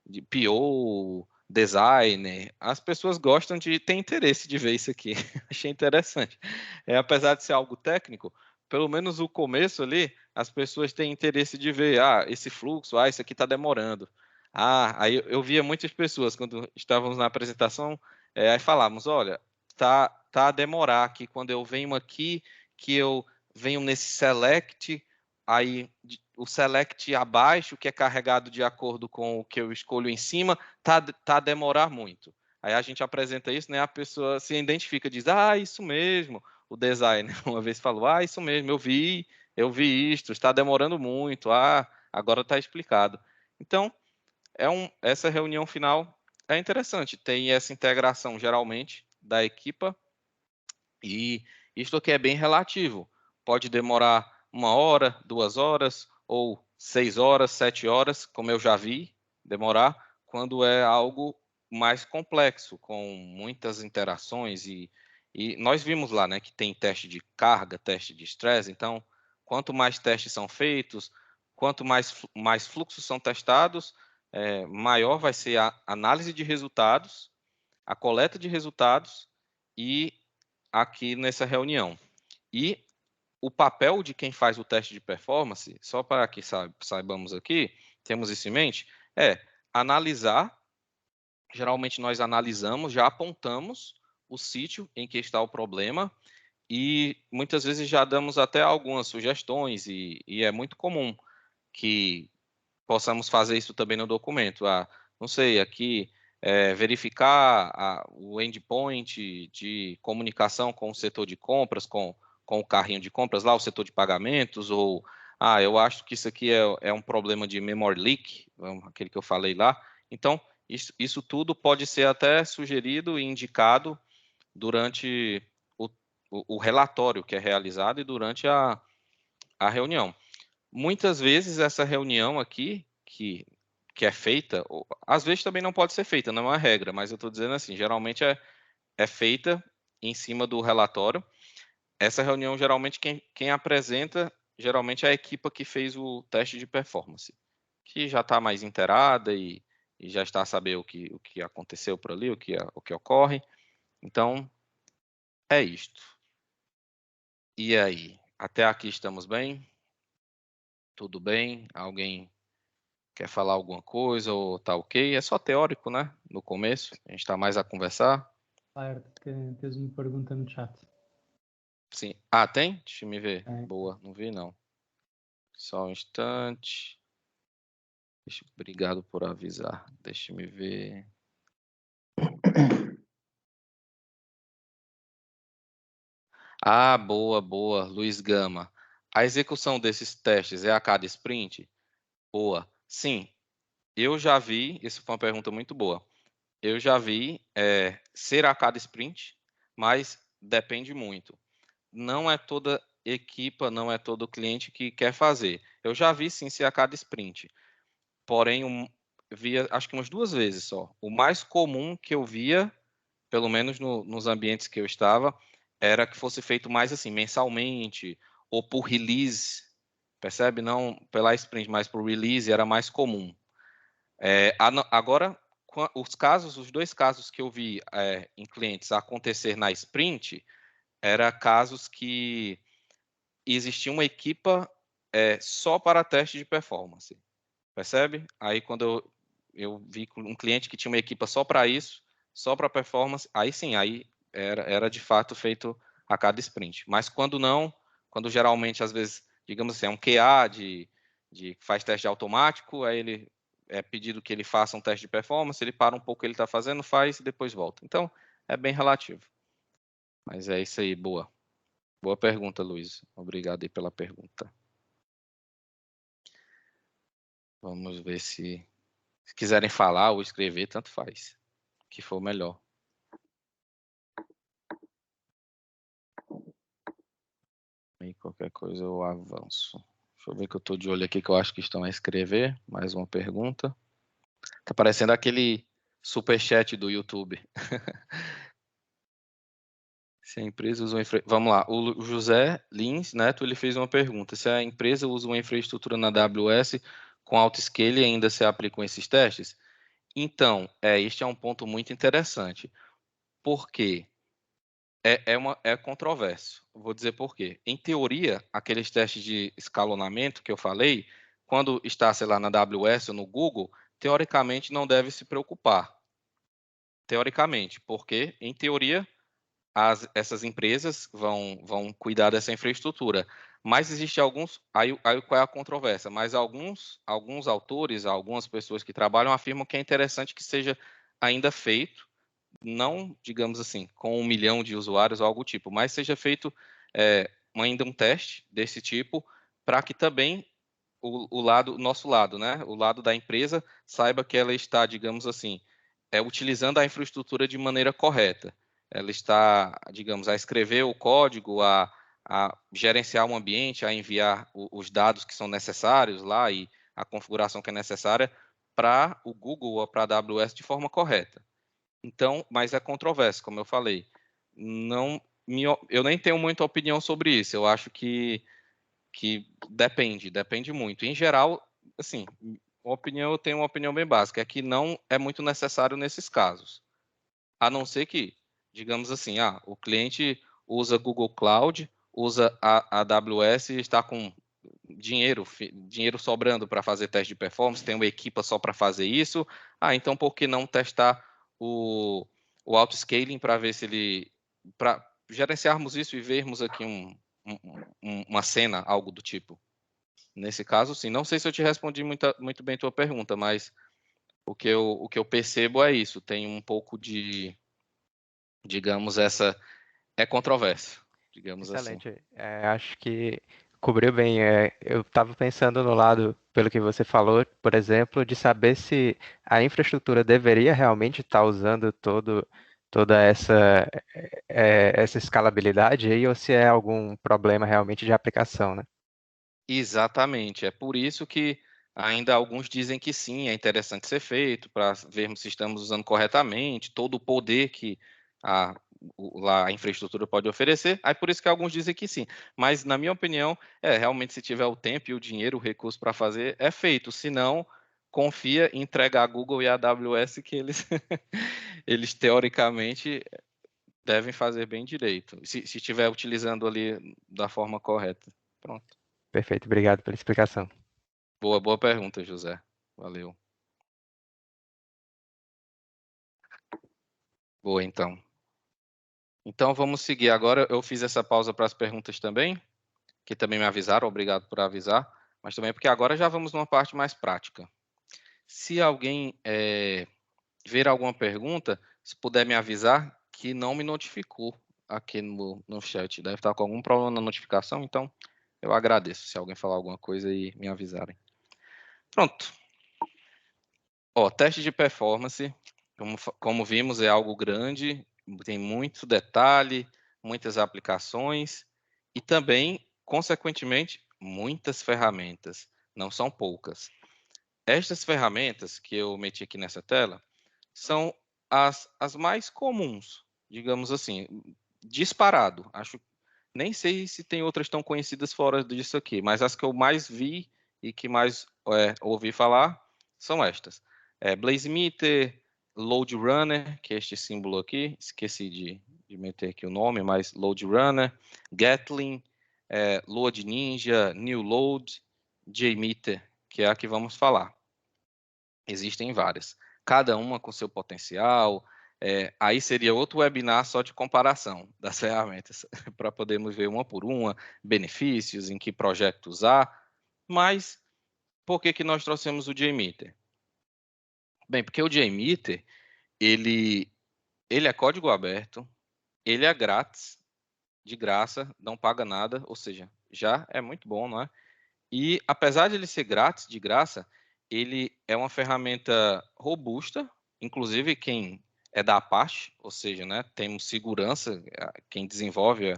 de PO, designer, as pessoas gostam tem interesse de ver isso aqui. Achei interessante. Apesar de ser algo técnico, pelo menos o começo ali, as pessoas têm interesse de ver, esse fluxo, isso aqui está demorando. Aí eu via muitas pessoas quando estávamos na apresentação, aí falávamos, olha, tá a demorar aqui quando eu venho aqui, que eu venho nesse select, aí o select abaixo, que é carregado de acordo com o que eu escolho em cima, tá a demorar muito. Aí a gente apresenta isso, né? A pessoa se identifica, diz, isso mesmo. O designer uma vez falou, isso mesmo, eu vi isto, está demorando muito, agora está explicado. Então, essa reunião final é interessante, tem essa integração, geralmente, da equipa, e isto aqui é bem relativo. Pode demorar 1 hora, 2 horas, ou 6 horas, 7 horas, como eu já vi demorar, quando é algo mais complexo, com muitas interações. E nós vimos lá, né, que tem teste de carga, teste de estresse. Então, quanto mais testes são feitos, quanto mais fluxos são testados, maior vai ser a análise de resultados, a coleta de resultados e aqui nessa reunião. E o papel de quem faz o teste de performance, só para que saibamos aqui, temos isso em mente, é analisar. Geralmente nós analisamos, já apontamos o sítio em que está o problema e muitas vezes já damos até algumas sugestões, e é muito comum que possamos fazer isso também no documento. Não sei, aqui verificar o endpoint de comunicação com o setor de compras, com o carrinho de compras lá, o setor de pagamentos, ou eu acho que isso aqui é um problema de memory leak, aquele que eu falei lá. Então, isso tudo pode ser até sugerido e indicado durante o relatório que é realizado e durante a reunião. Muitas vezes essa reunião aqui, que que é feita, às vezes também não pode ser feita, não é uma regra, mas eu estou dizendo assim, geralmente é feita em cima do relatório. Essa reunião, geralmente, quem apresenta, geralmente é a equipa que fez o teste de performance, que já está mais inteirada e já está a saber o que aconteceu por ali, o que ocorre. Então, é isto. E aí? Até aqui estamos bem? Tudo bem? Alguém quer falar alguma coisa ou tá ok? É só teórico, né? No começo, a gente está mais a conversar. Claro, que tens uma pergunta no chat. Sim. Ah, tem? Deixa eu ver. É. Boa, não vi não. Só um instante. Obrigado por avisar. Deixa eu ver. Ah, boa, boa. Luiz Gama. A execução desses testes é a cada sprint? Boa. Sim, eu já vi. Isso foi uma pergunta muito boa. Eu já vi ser a cada sprint, mas depende muito. Não é toda equipa, não é todo cliente que quer fazer. Eu já vi sim ser a cada sprint. Porém, via acho que umas 2 vezes só. O mais comum que eu via, pelo menos nos ambientes que eu estava, era que fosse feito mais assim, mensalmente, ou por release, percebe? Não pela sprint, mas por release era mais comum. Agora, os 2 casos que eu vi em clientes acontecer na sprint, eram casos que existia uma equipa só para teste de performance, percebe? Aí quando eu vi um cliente que tinha uma equipa só para isso, só para performance, aí sim, aí era de fato feito a cada sprint. Mas quando não, quando geralmente, às vezes, digamos assim, é um QA de faz teste automático, aí ele é pedido que ele faça um teste de performance, ele para um pouco o que ele está fazendo, faz e depois volta. Então, é bem relativo. Mas é isso aí, boa. Boa pergunta, Luiz. Obrigado aí pela pergunta. Vamos ver se quiserem falar ou escrever, tanto faz. O que for melhor. Aí qualquer coisa eu avanço. Deixa eu ver que eu estou de olho aqui que eu acho que estão a escrever. Mais uma pergunta. Tá parecendo aquele superchat do YouTube. Se a empresa usa Vamos lá. O José Lins Neto ele fez uma pergunta. Se a empresa usa uma infraestrutura na AWS com autoscale e ainda se aplicam esses testes? Então, este é um ponto muito interessante. Por quê? É controverso. Vou dizer por quê. Em teoria, aqueles testes de escalonamento que eu falei, quando está, sei lá, na AWS ou no Google, teoricamente não deve se preocupar. Teoricamente, porque, em teoria, essas empresas vão cuidar dessa infraestrutura. Mas existe alguns. Aí qual é a controvérsia? Mas alguns autores, algumas pessoas que trabalham afirmam que é interessante que seja ainda feito não, digamos assim, com 1 milhão de usuários ou algo do tipo, mas seja feito ainda um teste desse tipo para que também o nosso lado, né, o lado da empresa saiba que ela está, digamos assim, utilizando a infraestrutura de maneira correta. Ela está, digamos, a escrever o código, a gerenciar o ambiente, a enviar os dados que são necessários lá e a configuração que é necessária para o Google ou para a AWS de forma correta. Então, mas é controverso, como eu falei. Não, eu nem tenho muita opinião sobre isso. Eu acho que depende muito. Em geral, assim, eu tenho uma opinião bem básica, é que não é muito necessário nesses casos. A não ser que, digamos assim, o cliente usa Google Cloud, usa a AWS e está com dinheiro sobrando para fazer teste de performance, tem uma equipa só para fazer isso. Então por que não testar o auto-scaling para ver se ele. Para gerenciarmos isso e vermos aqui uma cena, algo do tipo. Nesse caso, sim. Não sei se eu te respondi muito bem a tua pergunta, mas o que eu percebo é isso. Tem um pouco de, digamos, é controverso, digamos assim. Excelente. Acho que cobriu bem. Eu estava pensando no lado, pelo que você falou, por exemplo, de saber se a infraestrutura deveria realmente estar usando toda essa escalabilidade aí, ou se é algum problema realmente de aplicação, né? Exatamente. É por isso que Ainda alguns dizem que sim, é interessante ser feito para vermos se estamos usando corretamente todo o poder que lá a infraestrutura pode oferecer. Aí por isso que alguns dizem que sim. Mas, na minha opinião, realmente se tiver o tempo e o dinheiro, o recurso para fazer, é feito. Se não, confia, entrega a Google e a AWS que eles, eles teoricamente devem fazer bem direito. Se estiver utilizando ali da forma correta. Pronto. Perfeito, obrigado pela explicação. Boa pergunta, José. Valeu. Boa, então. Então, vamos seguir. Agora, eu fiz essa pausa para as perguntas também, que também me avisaram, obrigado por avisar, mas também porque agora já vamos numa parte mais prática. Se alguém ver alguma pergunta, se puder me avisar que não me notificou aqui no chat. Deve estar com algum problema na notificação, então eu agradeço se alguém falar alguma coisa e me avisarem. Pronto. Ó, teste de performance, como vimos, é algo grande, tem muito detalhe, muitas aplicações e também, consequentemente, muitas ferramentas, não são poucas. Estas ferramentas que eu meti aqui nessa tela são as mais comuns, digamos assim, disparado. Nem sei se tem outras tão conhecidas fora disso aqui, mas as que eu mais vi e que mais ouvi falar são estas. Blazemeter, Load Runner, que é este símbolo aqui, esqueci de meter aqui o nome, mas Load Runner, Gatling, Load Ninja, New Load, JMeter, que é a que vamos falar. Existem várias, cada uma com seu potencial. Aí seria outro webinar só de comparação das ferramentas, para podermos ver uma por uma, benefícios, em que projeto usar. Mas por que nós trouxemos o JMeter? Bem, porque o JMeter, ele é código aberto, ele é grátis, de graça, não paga nada, ou seja, já é muito bom, não é? E apesar de ele ser grátis, de graça, ele é uma ferramenta robusta, inclusive quem é da Apache, ou seja, né, temos segurança, quem desenvolve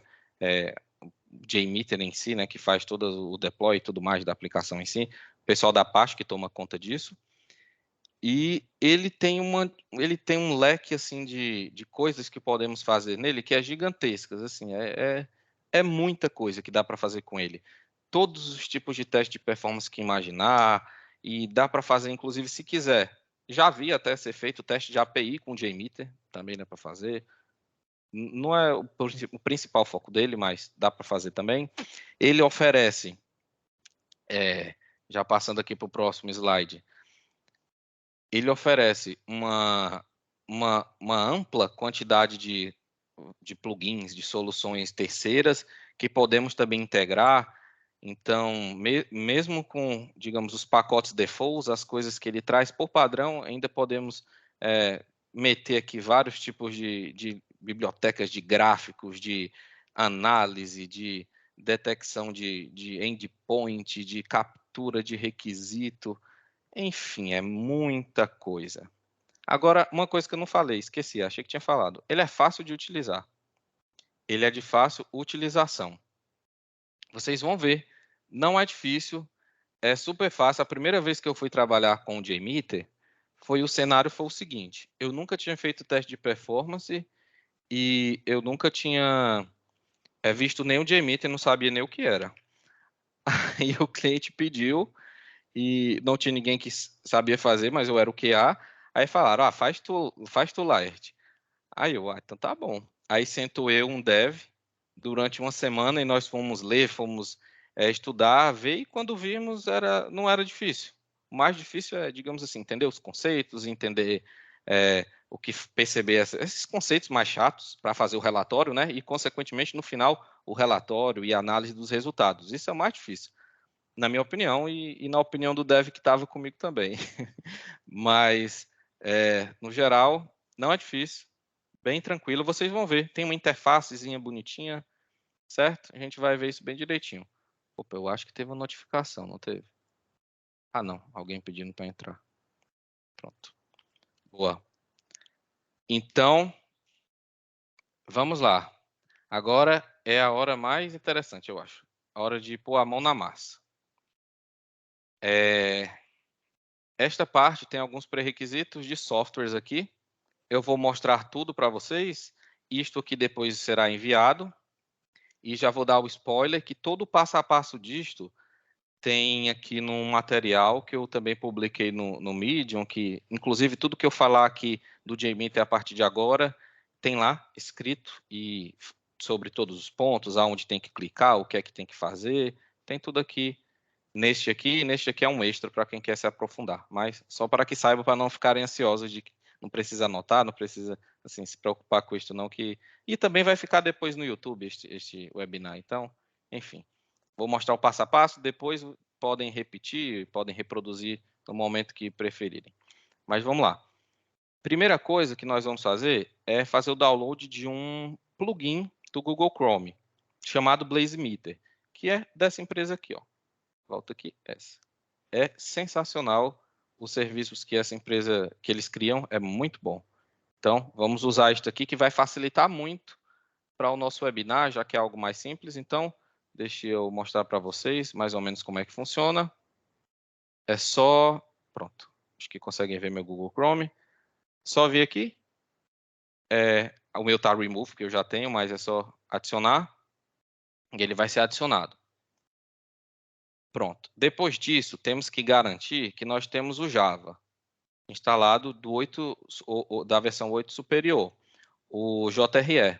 o JMeter em si, né, que faz todo o deploy e tudo mais da aplicação em si, o pessoal da Apache que toma conta disso. E ele tem um leque assim de coisas que podemos fazer nele que é gigantescas, assim, é muita coisa que dá para fazer com ele. Todos os tipos de teste de performance que imaginar, e dá para fazer, inclusive, se quiser. Já vi até ser feito o teste de API com o JMeter, também dá para fazer. Não é o principal foco dele, mas dá para fazer também. Ele oferece, já passando aqui para o próximo slide, ele oferece uma ampla quantidade de plugins, de soluções terceiras que podemos também integrar. Então, mesmo com, digamos, os pacotes defaults, as coisas que ele traz por padrão, ainda podemos meter aqui vários tipos de bibliotecas de gráficos, de análise, de detecção de endpoint, de captura de requisito. Enfim, é muita coisa. Agora, uma coisa que eu não falei, esqueci, achei que tinha falado. Ele é fácil de utilizar. Ele é de fácil utilização. Vocês vão ver, não é difícil, é super fácil. A primeira vez que eu fui trabalhar com o JMeter, o cenário foi o seguinte: eu nunca tinha feito teste de performance e eu nunca tinha visto nem o JMeter, não sabia nem o que era. Aí o cliente pediu e não tinha ninguém que sabia fazer, mas eu era o QA. Aí falaram, faz tu Laert. Aí eu, então tá bom. Aí sentou eu, um dev, durante uma semana e nós fomos ler, fomos estudar, ver, e quando vimos não era difícil. O mais difícil é, digamos assim, entender os conceitos, entender o que perceber esses conceitos mais chatos para fazer o relatório, né? E, consequentemente, no final, o relatório e a análise dos resultados. Isso é o mais difícil, na minha opinião, e na opinião do dev que estava comigo também. Mas, no geral, não é difícil, bem tranquilo. Vocês vão ver, tem uma interfacezinha bonitinha, certo? A gente vai ver isso bem direitinho. Opa, eu acho que teve uma notificação, não teve? Ah, não, alguém pedindo para entrar. Pronto. Boa. Então, vamos lá. Agora é a hora mais interessante, eu acho. A hora de pôr a mão na massa. Esta parte tem alguns pré-requisitos de softwares aqui. Eu vou mostrar tudo para vocês. Isto aqui depois será enviado. E já vou dar o spoiler que todo o passo a passo disto tem aqui num material que eu também publiquei no Medium, que inclusive tudo que eu falar aqui do JMeter a partir de agora tem lá escrito e sobre todos os pontos, aonde tem que clicar, o que é que tem que fazer, tem tudo aqui. Neste aqui é um extra para quem quer se aprofundar, mas só para que saiba, para não ficarem ansiosos de que não precisa anotar, não precisa assim se preocupar com isso não, que e também vai ficar depois no YouTube este webinar. Então, enfim, vou mostrar o passo a passo, depois podem repetir, podem reproduzir no momento que preferirem. Mas vamos lá. Primeira coisa que nós vamos fazer é fazer o download de um plugin do Google Chrome, chamado BlazeMeter, que é dessa empresa aqui, ó. Volta aqui, essa. É sensacional os serviços que essa empresa, que eles criam, é muito bom. Então, vamos usar isto aqui que vai facilitar muito para o nosso webinar, já que é algo mais simples. Então, deixa eu mostrar para vocês mais ou menos como é que funciona. É só, pronto, acho que conseguem ver meu Google Chrome. Só vir aqui. O meu tá remove, que eu já tenho, mas é só adicionar. E ele vai ser adicionado. Pronto. Depois disso, temos que garantir que nós temos o Java instalado da versão 8 superior. O JRE,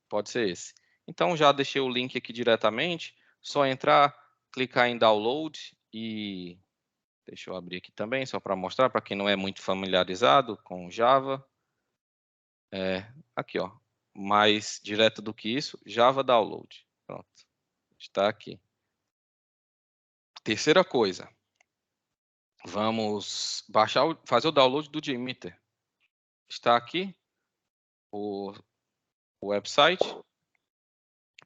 pode ser esse. Então, já deixei o link aqui diretamente. Só entrar, clicar em download e... Deixa eu abrir aqui também, só para mostrar, para quem não é muito familiarizado com Java. Aqui, ó. Mais direto do que isso, Java Download. Pronto. Está aqui. Terceira coisa. Vamos fazer o download do JMeter. Está aqui o website.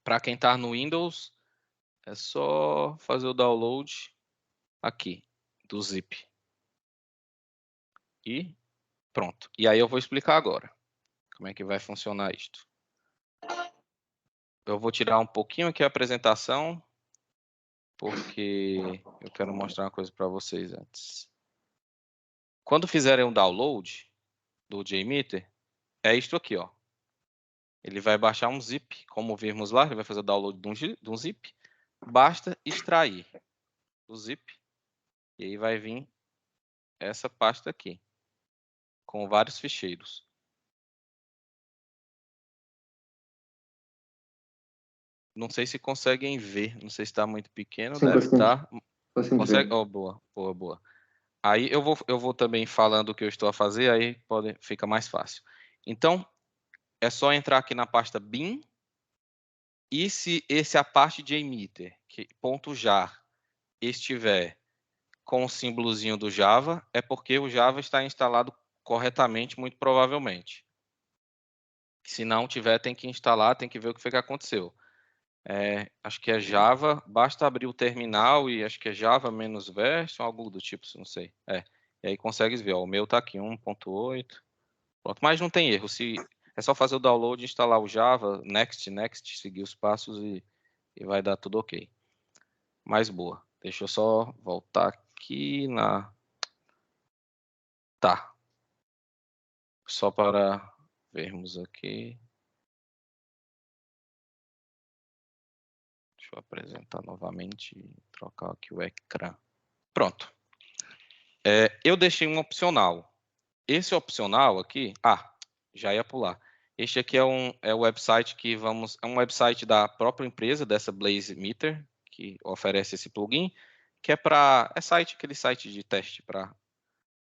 Para quem está no Windows, é só fazer o download aqui do zip. E pronto. E aí eu vou explicar agora como é que vai funcionar isto. Eu vou tirar um pouquinho aqui a apresentação, porque eu quero mostrar uma coisa para vocês antes. Quando fizerem um download do JMeter, é isto aqui, ó. Ele vai baixar um zip, como vimos lá, ele vai fazer o download de um zip. Basta extrair o zip e aí vai vir essa pasta aqui, com vários ficheiros. Não sei se conseguem ver, não sei se está muito pequeno, Sim, deve estar. consegue. Oh, boa, boa, boa. Aí eu vou também falando o que eu estou a fazer, aí fica mais fácil. Então, é só entrar aqui na pasta bin, e se a parte de emitter, .jar, estiver com o símbolozinho do Java, é porque o Java está instalado corretamente, muito provavelmente. Se não tiver, tem que instalar, tem que ver o que foi que aconteceu. Acho que é Java, basta abrir o terminal e acho que é Java menos version, algo do tipo, não sei. E aí consegue ver, ó, o meu está aqui, 1.8. Pronto, mas não tem erro. É só fazer o download, instalar o Java, next, seguir os passos e vai dar tudo ok. Mais boa. Deixa eu só voltar aqui na... Tá. Só para vermos aqui. Deixa eu apresentar novamente e trocar aqui o ecrã. Pronto. Eu deixei um opcional. Esse opcional aqui... já ia pular. Este aqui é o website que vamos... É um website da própria empresa, dessa BlazeMeter, que oferece esse plugin, que é aquele site de teste para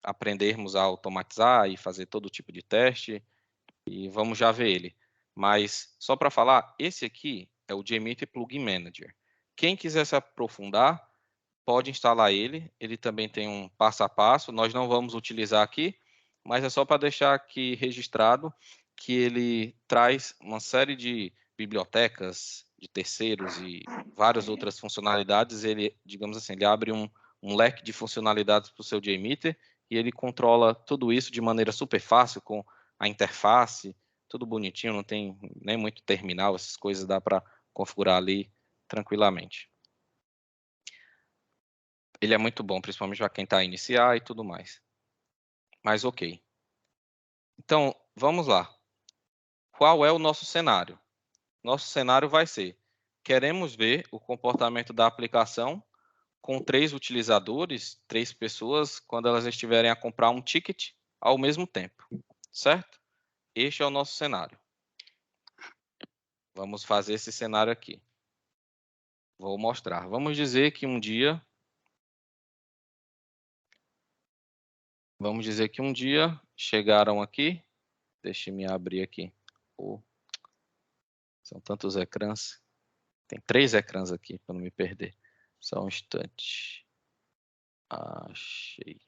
aprendermos a automatizar e fazer todo tipo de teste, e vamos já ver ele. Mas, só para falar, esse aqui é o JMeter Plugin Manager. Quem quiser se aprofundar, pode instalar ele. Ele também tem um passo a passo. Nós não vamos utilizar aqui, mas é só para deixar aqui registrado que ele traz uma série de bibliotecas de terceiros e várias outras funcionalidades. Ele, digamos assim, ele abre um leque de funcionalidades para o seu JMeter e ele controla tudo isso de maneira super fácil, com a interface, tudo bonitinho, não tem nem muito terminal, essas coisas dá para configurar ali tranquilamente. Ele é muito bom, principalmente para quem está a iniciar e tudo mais. Mas ok. Então, vamos lá. Qual é o nosso cenário? Nosso cenário vai ser: queremos ver o comportamento da aplicação com 3 utilizadores, 3 pessoas, quando elas estiverem a comprar um ticket ao mesmo tempo, certo? Este é o nosso cenário. Vamos fazer esse cenário aqui. Vou mostrar. Vamos dizer que um dia chegaram aqui. Deixe-me abrir aqui. São tantos ecrãs. Tem 3 ecrãs aqui para não me perder. Só um instante. Achei.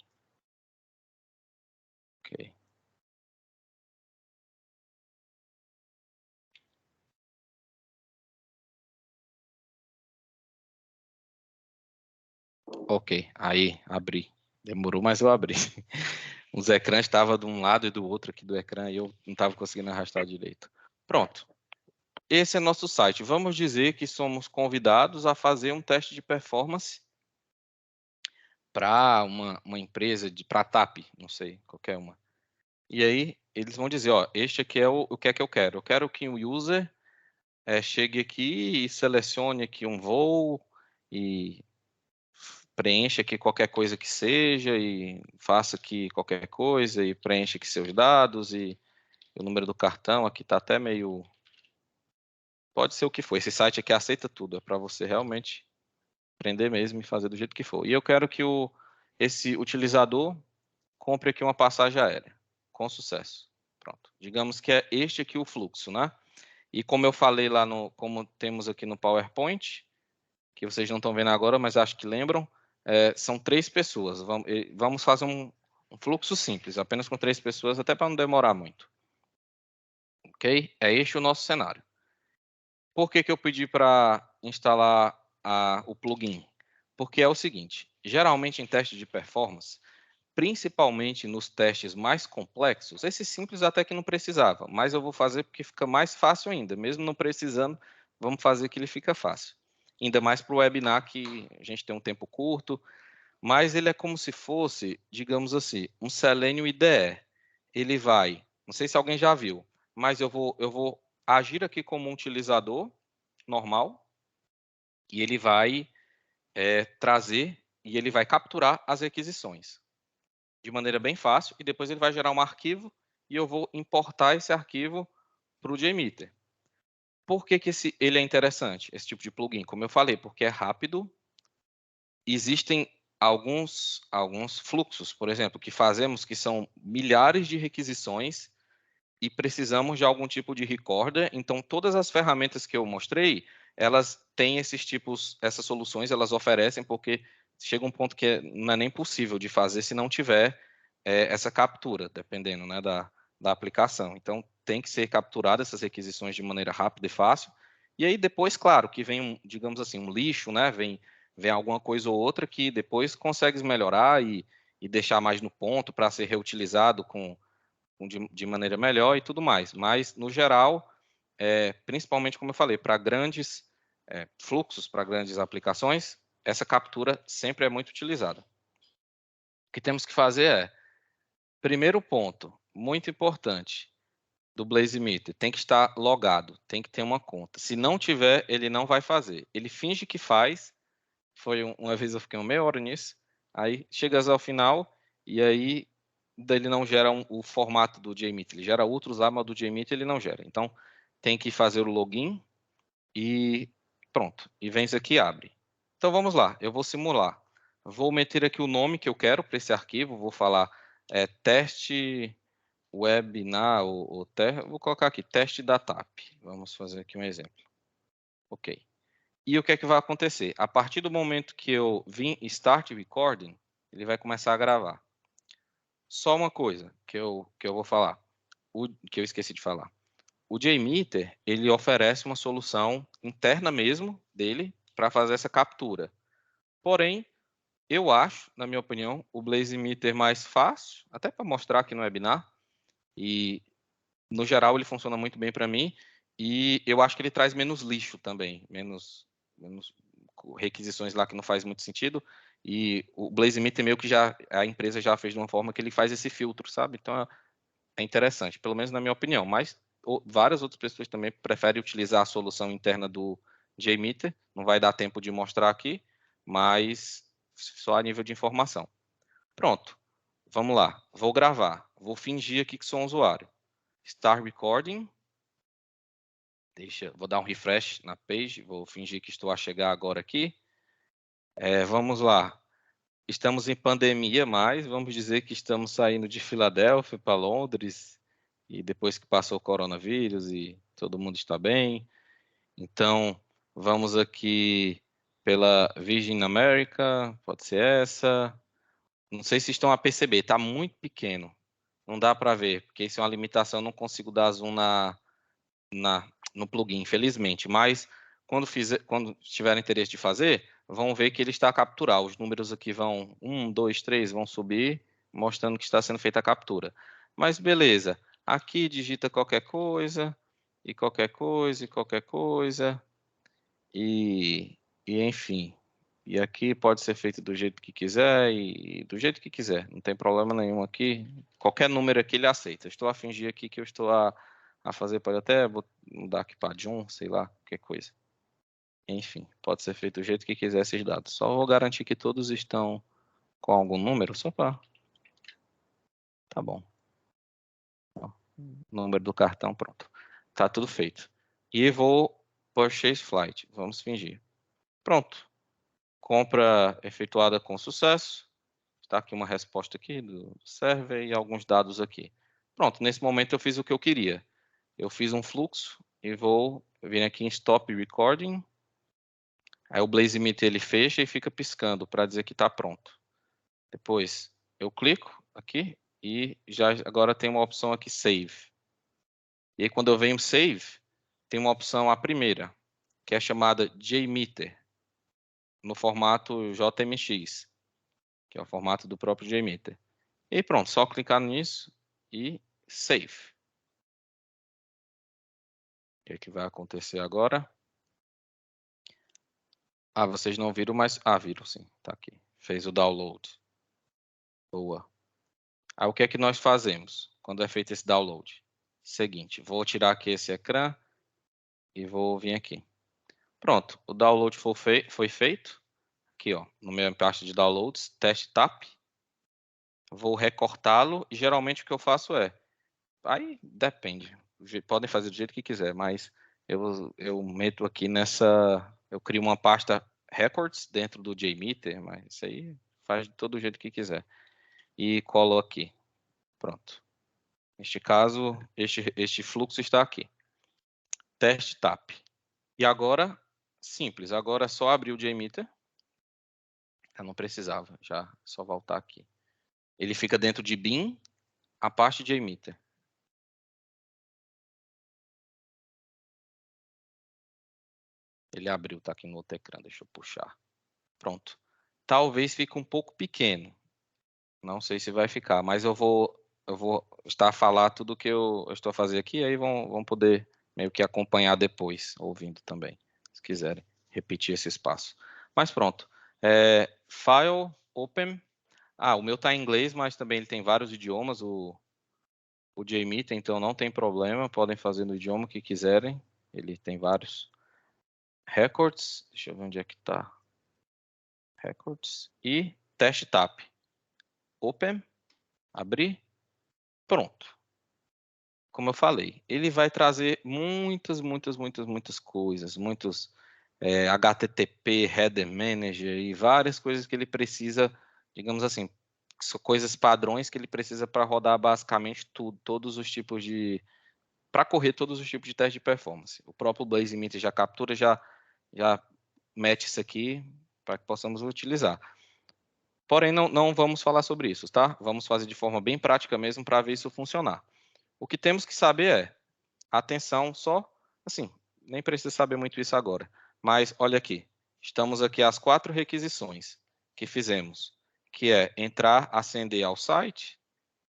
Ok. Ok, aí, abri. Demorou, mas eu abri. Os ecrãs estavam de um lado e do outro aqui do ecrã e eu não estava conseguindo arrastar direito. Pronto. Esse é nosso site. Vamos dizer que somos convidados a fazer um teste de performance para uma empresa, para a TAP, não sei, qualquer uma. E aí, eles vão dizer, ó, este aqui é o que é que eu quero. Eu quero que o user chegue aqui e selecione aqui um voo e preencha aqui qualquer coisa que seja e faça aqui qualquer coisa e preencha aqui seus dados e o número do cartão aqui está até meio... Pode ser o que for. Esse site aqui aceita tudo. É para você realmente aprender mesmo e fazer do jeito que for. E eu quero que esse utilizador compre aqui uma passagem aérea com sucesso. Pronto. Digamos que é este aqui o fluxo, né? E como eu falei lá como temos aqui no PowerPoint, que vocês não estão vendo agora, mas acho que lembram, são 3 pessoas. Vamos fazer um fluxo simples, apenas com 3 pessoas, até para não demorar muito. Ok? É este o nosso cenário. Por que eu pedi para instalar o plugin? Porque é o seguinte, geralmente em testes de performance, principalmente nos testes mais complexos, esse simples até que não precisava, mas eu vou fazer porque fica mais fácil ainda, mesmo não precisando, vamos fazer que ele fica fácil. Ainda mais para o webinar que a gente tem um tempo curto, mas ele é como se fosse, digamos assim, um Selenium IDE. Ele vai, não sei se alguém já viu, mas eu vou agir aqui como um utilizador normal e ele vai trazer e ele vai capturar as requisições de maneira bem fácil e depois ele vai gerar um arquivo e eu vou importar esse arquivo para o JMeter. Por que ele é interessante, esse tipo de plugin? Como eu falei, porque é rápido. Existem alguns fluxos, por exemplo, que fazemos que são milhares de requisições e precisamos de algum tipo de recorder. Então, todas as ferramentas que eu mostrei, elas têm esses tipos, essas soluções, elas oferecem, porque chega um ponto que não é nem possível de fazer se não tiver essa captura, dependendo, né, da aplicação. Então, tem que ser capturada essas requisições de maneira rápida e fácil. E aí, depois, claro, que vem, digamos assim, um lixo, né, vem alguma coisa ou outra que depois consegues melhorar e deixar mais no ponto para ser reutilizado de maneira melhor e tudo mais. Mas, no geral, principalmente, como eu falei, para grandes fluxos, para grandes aplicações, essa captura sempre é muito utilizada. O que temos que fazer primeiro ponto, muito importante, do Blazemeter, tem que estar logado, tem que ter uma conta. Se não tiver, ele não vai fazer. Ele finge que faz. Uma vez eu fiquei uma meia hora nisso, aí chegas ao final e aí ele não gera o formato do JMeter, ele gera outros lá, mas do JMeter ele não gera. Então tem que fazer o login e pronto. E vem aqui e abre. Então vamos lá, eu vou simular. Vou meter aqui o nome que eu quero para esse arquivo, vou falar teste webinar, vou colocar aqui teste da TAP. Vamos fazer aqui um exemplo. Ok. E o que é que vai acontecer? A partir do momento que eu vim Start Recording, ele vai começar a gravar. Só uma coisa que eu vou falar, que eu esqueci de falar. O JMeter, ele oferece uma solução interna mesmo dele para fazer essa captura. Porém, eu acho, na minha opinião, o Blazemeter mais fácil, até para mostrar aqui no webinar, e no geral ele funciona muito bem para mim, e eu acho que ele traz menos lixo também, menos requisições lá que não faz muito sentido. E o BlazeMeter meio que a empresa já fez de uma forma que ele faz esse filtro, sabe? Então é interessante, pelo menos na minha opinião. Mas várias outras pessoas também preferem utilizar a solução interna do JMeter. Não vai dar tempo de mostrar aqui, mas só a nível de informação. Pronto. Vamos lá. Vou gravar. Vou fingir aqui que sou um usuário. Start recording. Vou dar um refresh na page. Vou fingir que estou a chegar agora aqui. Vamos lá. Estamos em pandemia, mas vamos dizer que estamos saindo de Filadélfia para Londres, e depois que passou o coronavírus e todo mundo está bem. Então, vamos aqui pela Virgin America, pode ser essa. Não sei se estão a perceber, está muito pequeno. Não dá para ver, porque isso é uma limitação, não consigo dar zoom no plugin, infelizmente. Mas quando tiver interesse de fazer, vão ver que ele está a capturar. Os números aqui vão 1, 2, 3, vão subir, mostrando que está sendo feita a captura. Mas beleza, aqui digita qualquer coisa, e qualquer coisa, e qualquer coisa, e enfim. E aqui pode ser feito do jeito que quiser e do jeito que quiser. Não tem problema nenhum aqui. Qualquer número aqui ele aceita. Estou a fingir aqui que eu estou a fazer, pode até mudar aqui para John, sei lá, qualquer coisa. Enfim, pode ser feito do jeito que quiser esses dados. Só vou garantir que todos estão com algum número, só para... Tá bom. Número do cartão, pronto. Tá tudo feito. E vou purchase flight. Vamos fingir. Pronto. Compra efetuada com sucesso. Está aqui uma resposta aqui do server e alguns dados aqui. Pronto, nesse momento eu fiz o que eu queria. Eu fiz um fluxo e vou vir aqui em Stop Recording. Aí o BlazeMeter ele fecha e fica piscando para dizer que está pronto. Depois eu clico aqui e já agora tem uma opção aqui Save. E aí quando eu venho Save, tem uma opção, a primeira, que é chamada JMeter, no formato JMX, que é o formato do próprio JMeter. E pronto, só clicar nisso e Save. O que é que vai acontecer agora? Ah, vocês não viram, mas... Ah, viram sim, tá aqui. Fez o download. Boa. Aí o que é que nós fazemos quando é feito esse download? Seguinte, vou tirar aqui esse ecrã e vou vir aqui. Pronto, o download foi feito. Aqui, ó, no meu pasta de downloads, teste TAP. Vou recortá-lo e geralmente o que eu faço aí depende, podem fazer do jeito que quiser, mas eu meto aqui eu crio uma pasta records dentro do JMeter, mas isso aí faz de todo jeito que quiser. E colo aqui, pronto. Neste caso, este fluxo está aqui. Teste TAP. E agora, simples, agora é só abrir o JMeter. Eu não precisava, já só voltar aqui. Ele fica dentro de bin, a parte de JMeter. Ele abriu, tá aqui no outro ecrã, deixa eu puxar. Pronto. Talvez fique um pouco pequeno. Não sei se vai ficar, mas eu vou estar a falar tudo que eu estou a fazer aqui, aí vão poder meio que acompanhar depois, ouvindo também, se quiserem repetir esse espaço. Mas pronto. File, Open. Ah, o meu está em inglês, mas também ele tem vários idiomas, o JMeter, então não tem problema, podem fazer no idioma que quiserem. Ele tem vários. Records, deixa eu ver onde é que está. Records e teste TAP. Open, abrir, pronto. Como eu falei, ele vai trazer muitas coisas, muitos HTTP, Header Manager e várias coisas que ele precisa, digamos assim, são coisas padrões que ele precisa para rodar basicamente todos os tipos de, para correr todos os tipos de teste de performance. O próprio BlazeMeter já captura, já mete isso aqui para que possamos utilizar. Porém, não vamos falar sobre isso, tá? Vamos fazer de forma bem prática mesmo para ver isso funcionar. O que temos que saber atenção só, assim, nem precisa saber muito isso agora, mas olha aqui, estamos aqui às 4 requisições que fizemos, que é entrar, ascender ao site,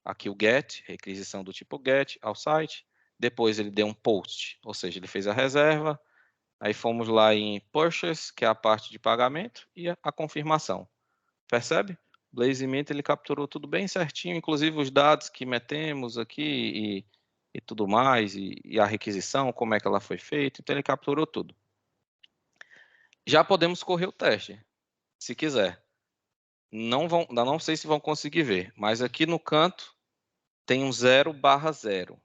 aqui o get, requisição do tipo get ao site, depois ele deu um post, ou seja, ele fez a reserva, aí fomos lá em purchase, que é a parte de pagamento, e a confirmação. Percebe? O BlazeMeet ele capturou tudo bem certinho, inclusive os dados que metemos aqui e tudo mais, e a requisição, como é que ela foi feita. Então, ele capturou tudo. Já podemos correr o teste, se quiser. Não sei se vão conseguir ver, mas aqui no canto tem um 0/0.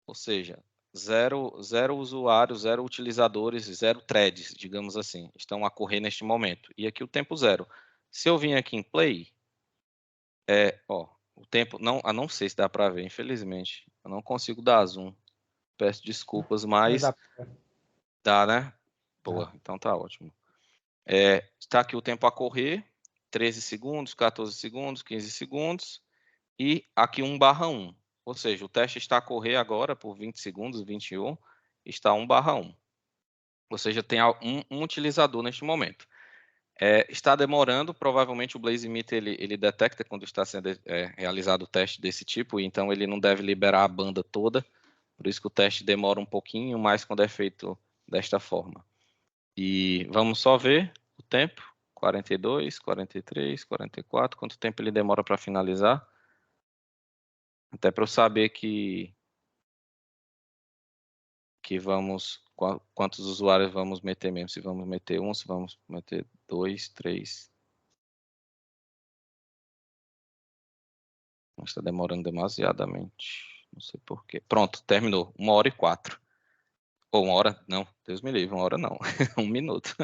Ou seja, zero usuários, 0 utilizadores, 0 threads, digamos assim, estão a correr neste momento. E aqui o tempo 0. Se eu vim aqui em play, o tempo, não sei se dá para ver, infelizmente. Eu não consigo dar zoom. Peço desculpas, mas dá pra ver. dá, né? Boa, Dá. então tá ótimo. Está aqui o tempo a correr, 13 segundos, 14 segundos, 15 segundos, e aqui 1/1. Ou seja, o teste está a correr agora por 20 segundos, 21, está 1/1. Ou seja, tem um utilizador neste momento. Está demorando, provavelmente o BlazeMeet ele detecta quando está sendo realizado o teste desse tipo, então ele não deve liberar a banda toda, por isso que o teste demora um pouquinho mais quando é feito desta forma. E vamos só ver o tempo, 42, 43, 44, quanto tempo ele demora para finalizar, até para eu saber que quantos usuários vamos meter mesmo, se vamos meter 1, se vamos meter 2, 3. Está demorando demasiadamente. Não sei porquê. Pronto, terminou. 1h04. Ou 1 hora? Não, Deus me livre, 1 hora não. 1 minuto.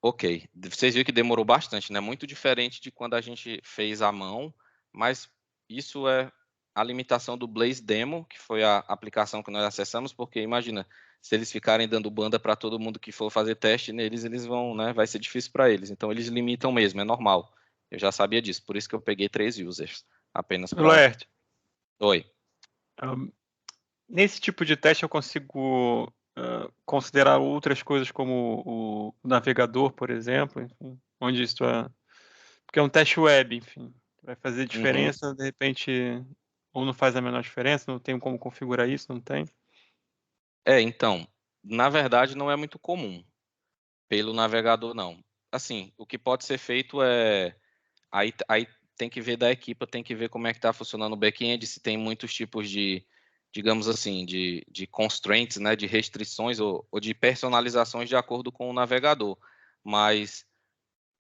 Ok. Vocês viram que demorou bastante, né? Muito diferente de quando a gente fez à mão, mas isso é a limitação do Blaze Demo, que foi a aplicação que nós acessamos, porque imagina, se eles ficarem dando banda para todo mundo que for fazer teste neles, eles vão, né? Vai ser difícil para eles. Então eles limitam mesmo, é normal. Eu já sabia disso, por isso que eu peguei 3 users apenas para. Laerte, Oi. nesse tipo de teste eu consigo considerar outras coisas como o navegador, por exemplo, enfim, onde isso é... Porque é um teste web, enfim, vai fazer diferença, de repente, ou não faz a menor diferença, não tem como configurar isso, não tem? Então, na verdade não é muito comum pelo navegador, não. Assim, o que pode ser feito aí tem que ver da equipe, tem que ver como é que está funcionando o back-end, se tem muitos tipos de, digamos assim, de constraints, né, de restrições ou de personalizações de acordo com o navegador. Mas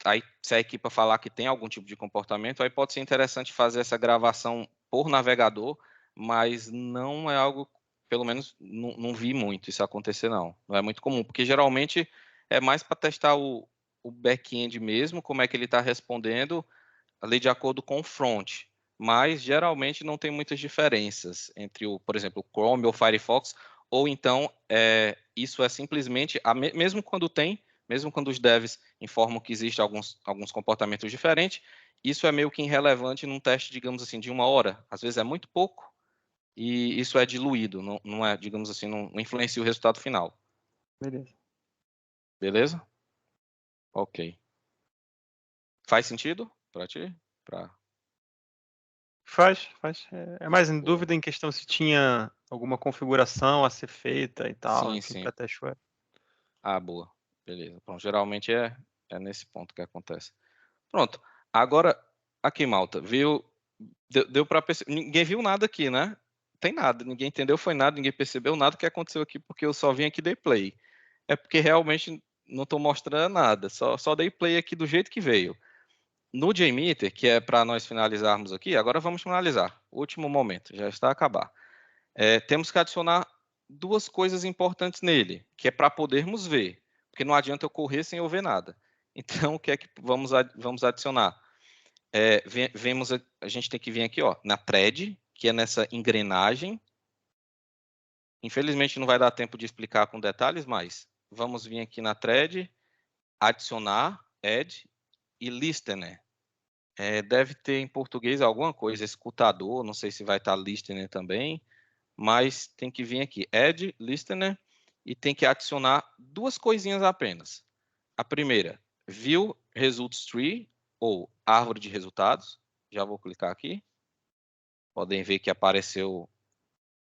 aí, se a equipe falar que tem algum tipo de comportamento, aí pode ser interessante fazer essa gravação por navegador, mas não é algo, pelo menos não vi muito isso acontecer, não. Não é muito comum, porque geralmente é mais para testar o back-end mesmo, como é que ele está respondendo, ali de acordo com o front. Mas geralmente não tem muitas diferenças entre por exemplo, o Chrome ou o Firefox, ou então isso é simplesmente, mesmo quando os devs informam que existem alguns comportamentos diferentes, isso é meio que irrelevante num teste, digamos assim, de 1 hora. Às vezes é muito pouco e isso é diluído, não é, digamos assim, não influencia o resultado final. Beleza. Beleza? Ok. Faz sentido para ti? Faz. É mais em Boa. dúvida em questão se tinha alguma configuração a ser feita e tal, Sim, enfim, sim. para teste web. Boa. Beleza. Pronto, geralmente é nesse ponto que acontece. Pronto. Agora, aqui, malta, deu para perceber. Ninguém viu nada aqui, né? Tem nada. Ninguém entendeu, foi nada, ninguém percebeu nada que aconteceu aqui, porque eu só vim aqui e dei play. É porque realmente não estou mostrando nada, só dei play aqui do jeito que veio. No JMeter, que é para nós finalizarmos aqui, agora vamos finalizar. Último momento, já está a acabar. Temos que adicionar 2 coisas importantes nele, que é para podermos ver, porque não adianta eu correr sem eu ver nada. Então, o que é que vamos adicionar? A gente tem que vir aqui, ó, na thread, que é nessa engrenagem. Infelizmente não vai dar tempo de explicar com detalhes, mas vamos vir aqui na thread, adicionar, add e listener. Deve ter em português alguma coisa, escutador, não sei se vai estar listener também, mas tem que vir aqui, add listener, e tem que adicionar 2 coisinhas apenas. A primeira, view results tree, ou árvore de resultados. Já vou clicar aqui. Podem ver que apareceu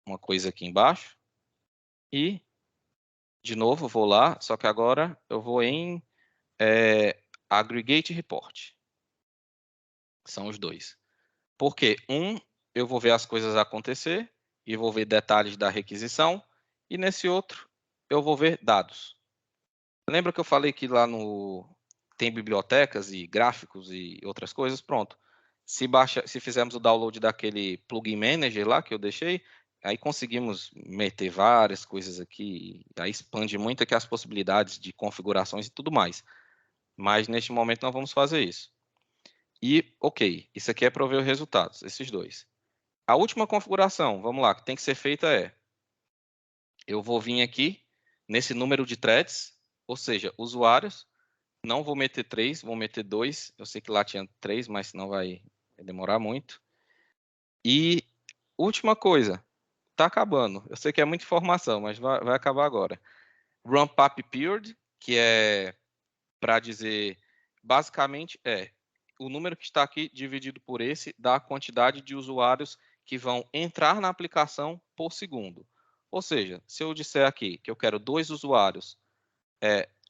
uma coisa aqui embaixo. E, de novo, vou lá, só que agora eu vou em Aggregate Report. São os dois. Porque eu vou ver as coisas acontecer e vou ver detalhes da requisição, e nesse outro eu vou ver dados. Lembra que eu falei que lá tem bibliotecas e gráficos e outras coisas? Pronto. Se fizermos o download daquele plugin manager lá que eu deixei, aí conseguimos meter várias coisas aqui, aí expande muito aqui as possibilidades de configurações e tudo mais. Mas neste momento não vamos fazer isso. E, ok, isso aqui é para ver os resultados, esses dois. A última configuração, vamos lá, que tem que ser feita eu vou vir aqui nesse número de threads, ou seja, usuários, não vou meter 3, vou meter 2, eu sei que lá tinha 3, mas senão vai demorar muito. E última coisa, está acabando, eu sei que é muita informação, mas vai acabar agora. Ramp up period, que é para dizer, basicamente o número que está aqui dividido por esse dá a quantidade de usuários que vão entrar na aplicação por segundo. Ou seja, se eu disser aqui que eu quero 2 usuários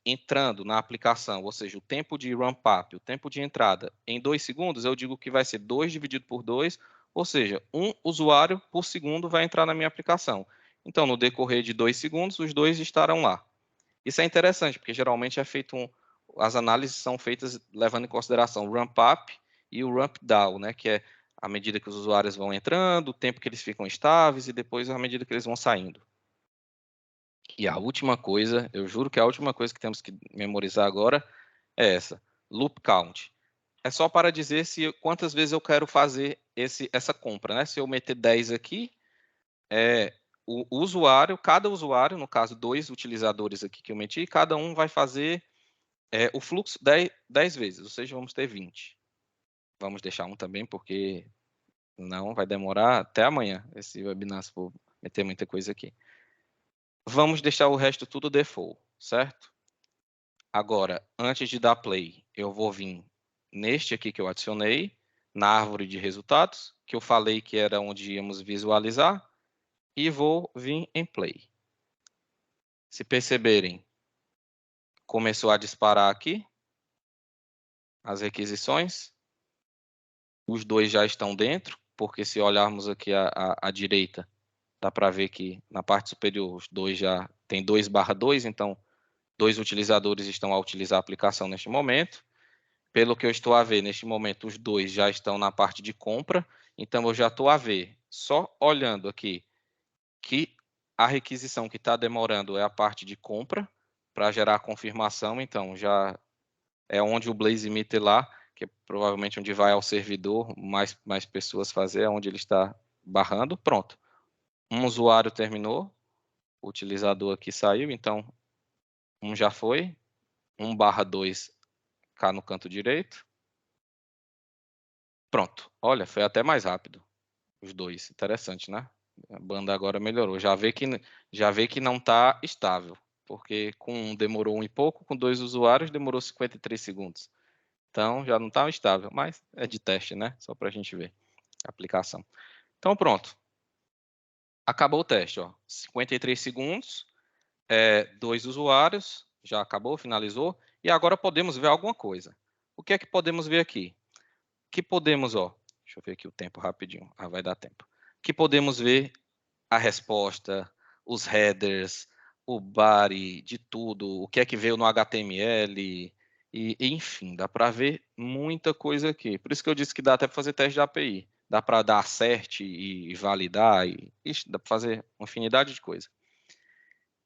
entrando na aplicação, ou seja, o tempo de ramp up, o tempo de entrada em 2 segundos, eu digo que vai ser 2 dividido por 2, ou seja, 1 usuário por segundo vai entrar na minha aplicação. Então, no decorrer de 2 segundos, os 2 estarão lá. Isso é interessante, porque geralmente as análises são feitas levando em consideração o ramp up e o ramp down, né, que é à medida que os usuários vão entrando, o tempo que eles ficam estáveis e depois à medida que eles vão saindo. E a última coisa, eu juro que a última coisa que temos que memorizar agora é essa, loop count. É só para dizer quantas vezes eu quero fazer essa compra, né? Se eu meter 10 aqui, o usuário, cada usuário, no caso 2 utilizadores aqui que eu meti, cada um vai fazer o fluxo 10 vezes, ou seja, vamos ter 20. Vamos deixar um também, porque não vai demorar até amanhã esse webinar, se for meter muita coisa aqui. Vamos deixar o resto tudo default, certo? Agora, antes de dar play, eu vou vir neste aqui que eu adicionei, na árvore de resultados, que eu falei que era onde íamos visualizar, e vou vir em play. Se perceberem, começou a disparar aqui as requisições. Os 2 já estão dentro, porque se olharmos aqui à direita, dá para ver que na parte superior os 2 já tem 2/2, então 2 utilizadores estão a utilizar a aplicação neste momento. Pelo que eu estou a ver, neste momento, os 2 já estão na parte de compra, então eu já estou a ver, só olhando aqui, que a requisição que está demorando é a parte de compra, para gerar a confirmação, então já é onde o Blaze Meter lá, que é provavelmente onde vai ao servidor, mais pessoas fazer, onde ele está barrando, pronto. Um usuário terminou, o utilizador aqui saiu, então um já foi, 1/2 cá no canto direito. Pronto, olha, foi até mais rápido, os 2, interessante, né? A banda agora melhorou, já vê que não está estável, porque com um demorou 1 e pouco, com 2 usuários demorou 53 segundos. Então, já não está estável, mas é de teste, né? Só para a gente ver a aplicação. Então, pronto. Acabou o teste, ó. 53 segundos, 2 usuários, já acabou, finalizou. E agora podemos ver alguma coisa. O que é que podemos ver aqui? Que podemos, ó, deixa eu ver aqui o tempo rapidinho. Vai dar tempo. Que podemos ver a resposta, os headers, o body, de tudo, o que é que veio no HTML, e enfim, dá para ver muita coisa aqui. Por isso que eu disse que dá até para fazer teste de API. Dá para dar cert e validar, dá para fazer uma infinidade de coisa.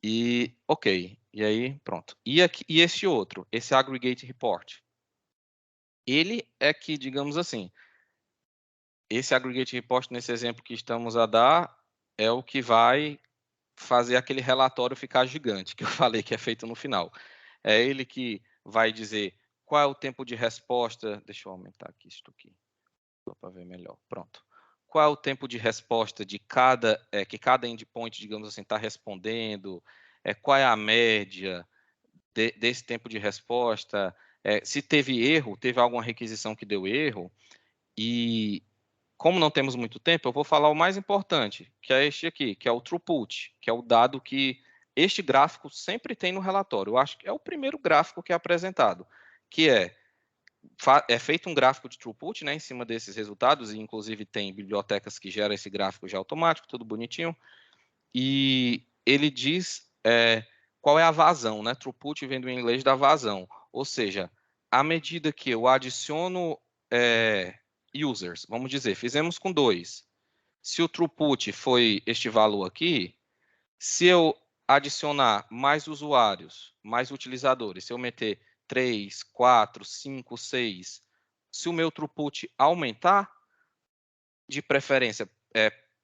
E, ok, e aí, pronto. E esse outro, esse Aggregate Report, ele é que, digamos assim, esse Aggregate Report, nesse exemplo que estamos a dar, é o que vai fazer aquele relatório ficar gigante, que eu falei que é feito no final. É ele que vai dizer qual é o tempo de resposta. Deixa eu aumentar aqui isto aqui, só para ver melhor. Pronto. Qual é o tempo de resposta de que cada endpoint, digamos assim, está respondendo? Qual é a média desse tempo de resposta? Se teve erro, teve alguma requisição que deu erro? E como não temos muito tempo, eu vou falar o mais importante, que é este aqui, que é o throughput, que é o dado que este gráfico sempre tem no relatório. Eu acho que é o primeiro gráfico que é apresentado, que é é feito um gráfico de throughput, né, em cima desses resultados, e inclusive tem bibliotecas que geram esse gráfico já automático, tudo bonitinho, e ele diz qual é a vazão, né? Throughput vem do inglês da vazão, ou seja, à medida que eu adiciono users, vamos dizer, fizemos com 2, se o throughput foi este valor aqui, se eu adicionar mais usuários, mais utilizadores, se eu meter 3, 4, 5, 6, se o meu throughput aumentar, de preferência,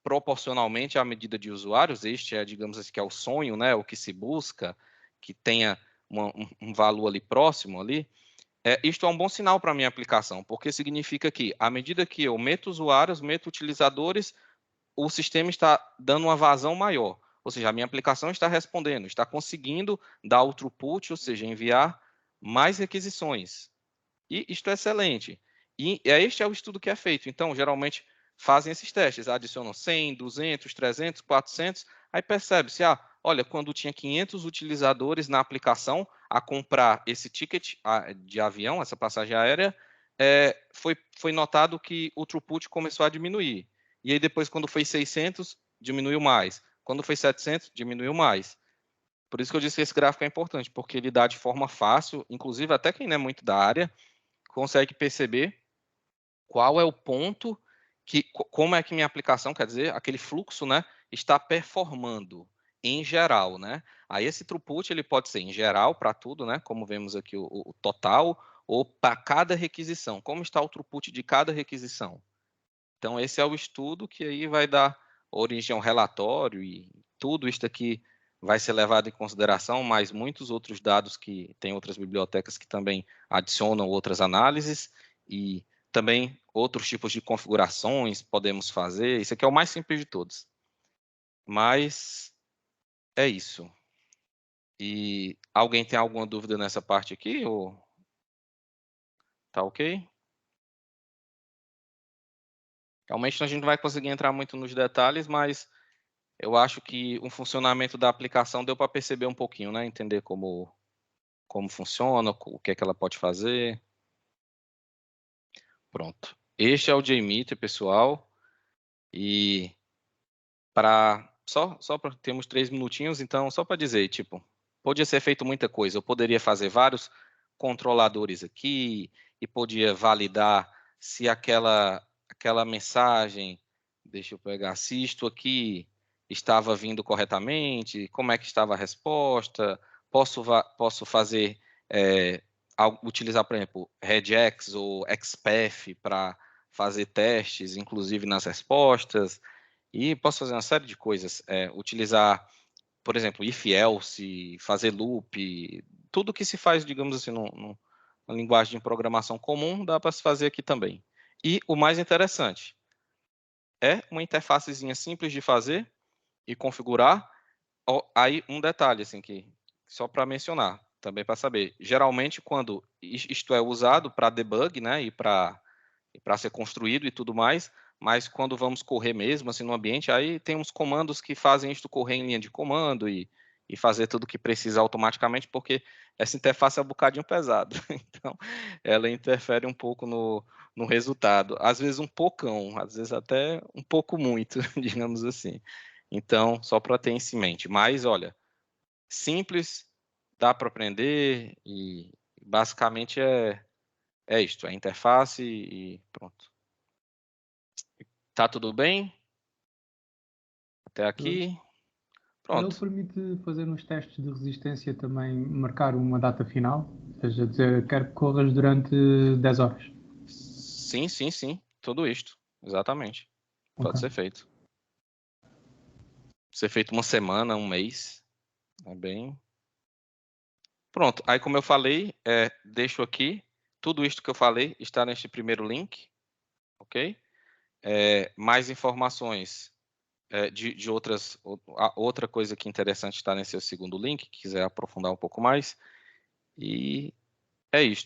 proporcionalmente à medida de usuários, este é, digamos assim, que é o sonho, né, o que se busca, que tenha um valor ali próximo ali, isto é um bom sinal para a minha aplicação, porque significa que, à medida que eu meto usuários, meto utilizadores, o sistema está dando uma vazão maior. Ou seja, a minha aplicação está respondendo, está conseguindo dar o throughput, ou seja, enviar mais requisições. E isto é excelente. E este é o estudo que é feito. Então, geralmente, fazem esses testes, adicionam 100, 200, 300, 400, aí percebe-se, olha, quando tinha 500 utilizadores na aplicação a comprar esse ticket de avião, essa passagem aérea, foi notado que o throughput começou a diminuir. E aí depois, quando foi 600, diminuiu mais. Quando foi 700, diminuiu mais. Por isso que eu disse que esse gráfico é importante, porque ele dá de forma fácil, inclusive até quem não é muito da área, consegue perceber qual é o ponto, como é que minha aplicação, quer dizer, aquele fluxo, né, está performando em geral, né? Aí esse throughput ele pode ser em geral para tudo, né? Como vemos aqui o total, ou para cada requisição. Como está o throughput de cada requisição? Então, esse é o estudo que aí vai dar origem ao relatório e tudo isso aqui vai ser levado em consideração, mas muitos outros dados que tem outras bibliotecas que também adicionam outras análises e também outros tipos de configurações podemos fazer. Isso aqui é o mais simples de todos. Mas é isso. E alguém tem alguma dúvida nessa parte aqui? Ou tá ok? Realmente a gente não vai conseguir entrar muito nos detalhes, mas eu acho que o funcionamento da aplicação deu para perceber um pouquinho, né? Entender como funciona, o que é que ela pode fazer. Pronto. Este é o JMeter, pessoal. E só para termos 3 minutinhos, então, só para dizer, tipo, podia ser feito muita coisa. Eu poderia fazer vários controladores aqui e podia validar se aquela mensagem, deixa eu pegar, se isto aqui estava vindo corretamente, como é que estava a resposta, posso fazer, utilizar, por exemplo, regex ou XPath para fazer testes, inclusive nas respostas, e posso fazer uma série de coisas, utilizar, por exemplo, if else, fazer loop, tudo que se faz, digamos assim, numa linguagem de programação comum, dá para se fazer aqui também. E o mais interessante, é uma interfacezinha simples de fazer e configurar. Aí um detalhe, assim, que só para mencionar, também para saber, geralmente quando isto é usado para debug, né, e para ser construído e tudo mais, mas quando vamos correr mesmo, assim, no ambiente, aí tem uns comandos que fazem isto correr em linha de comando e fazer tudo o que precisa automaticamente, porque essa interface é um bocadinho pesada, então ela interfere um pouco no resultado, às vezes um pocão, às vezes até um pouco muito, digamos assim. Então, só para ter isso em mente. Mas, olha, simples, dá para aprender e basicamente é isto, é interface e pronto. Tá tudo bem? Até aqui? Ele Pronto. permite fazer nos testes de resistência também marcar uma data final? Ou seja, dizer, quero que corras durante 10 horas. Sim, sim, sim. Tudo isto. Exatamente. Pode ser feito. Ser feito uma semana, um mês. É bem... Pronto. Aí, como eu falei, deixo aqui. Tudo isto que eu falei está neste primeiro link. Ok? Mais informações de outras... Outra coisa que interessante está nesse segundo link, que quiser aprofundar um pouco mais. E é isto.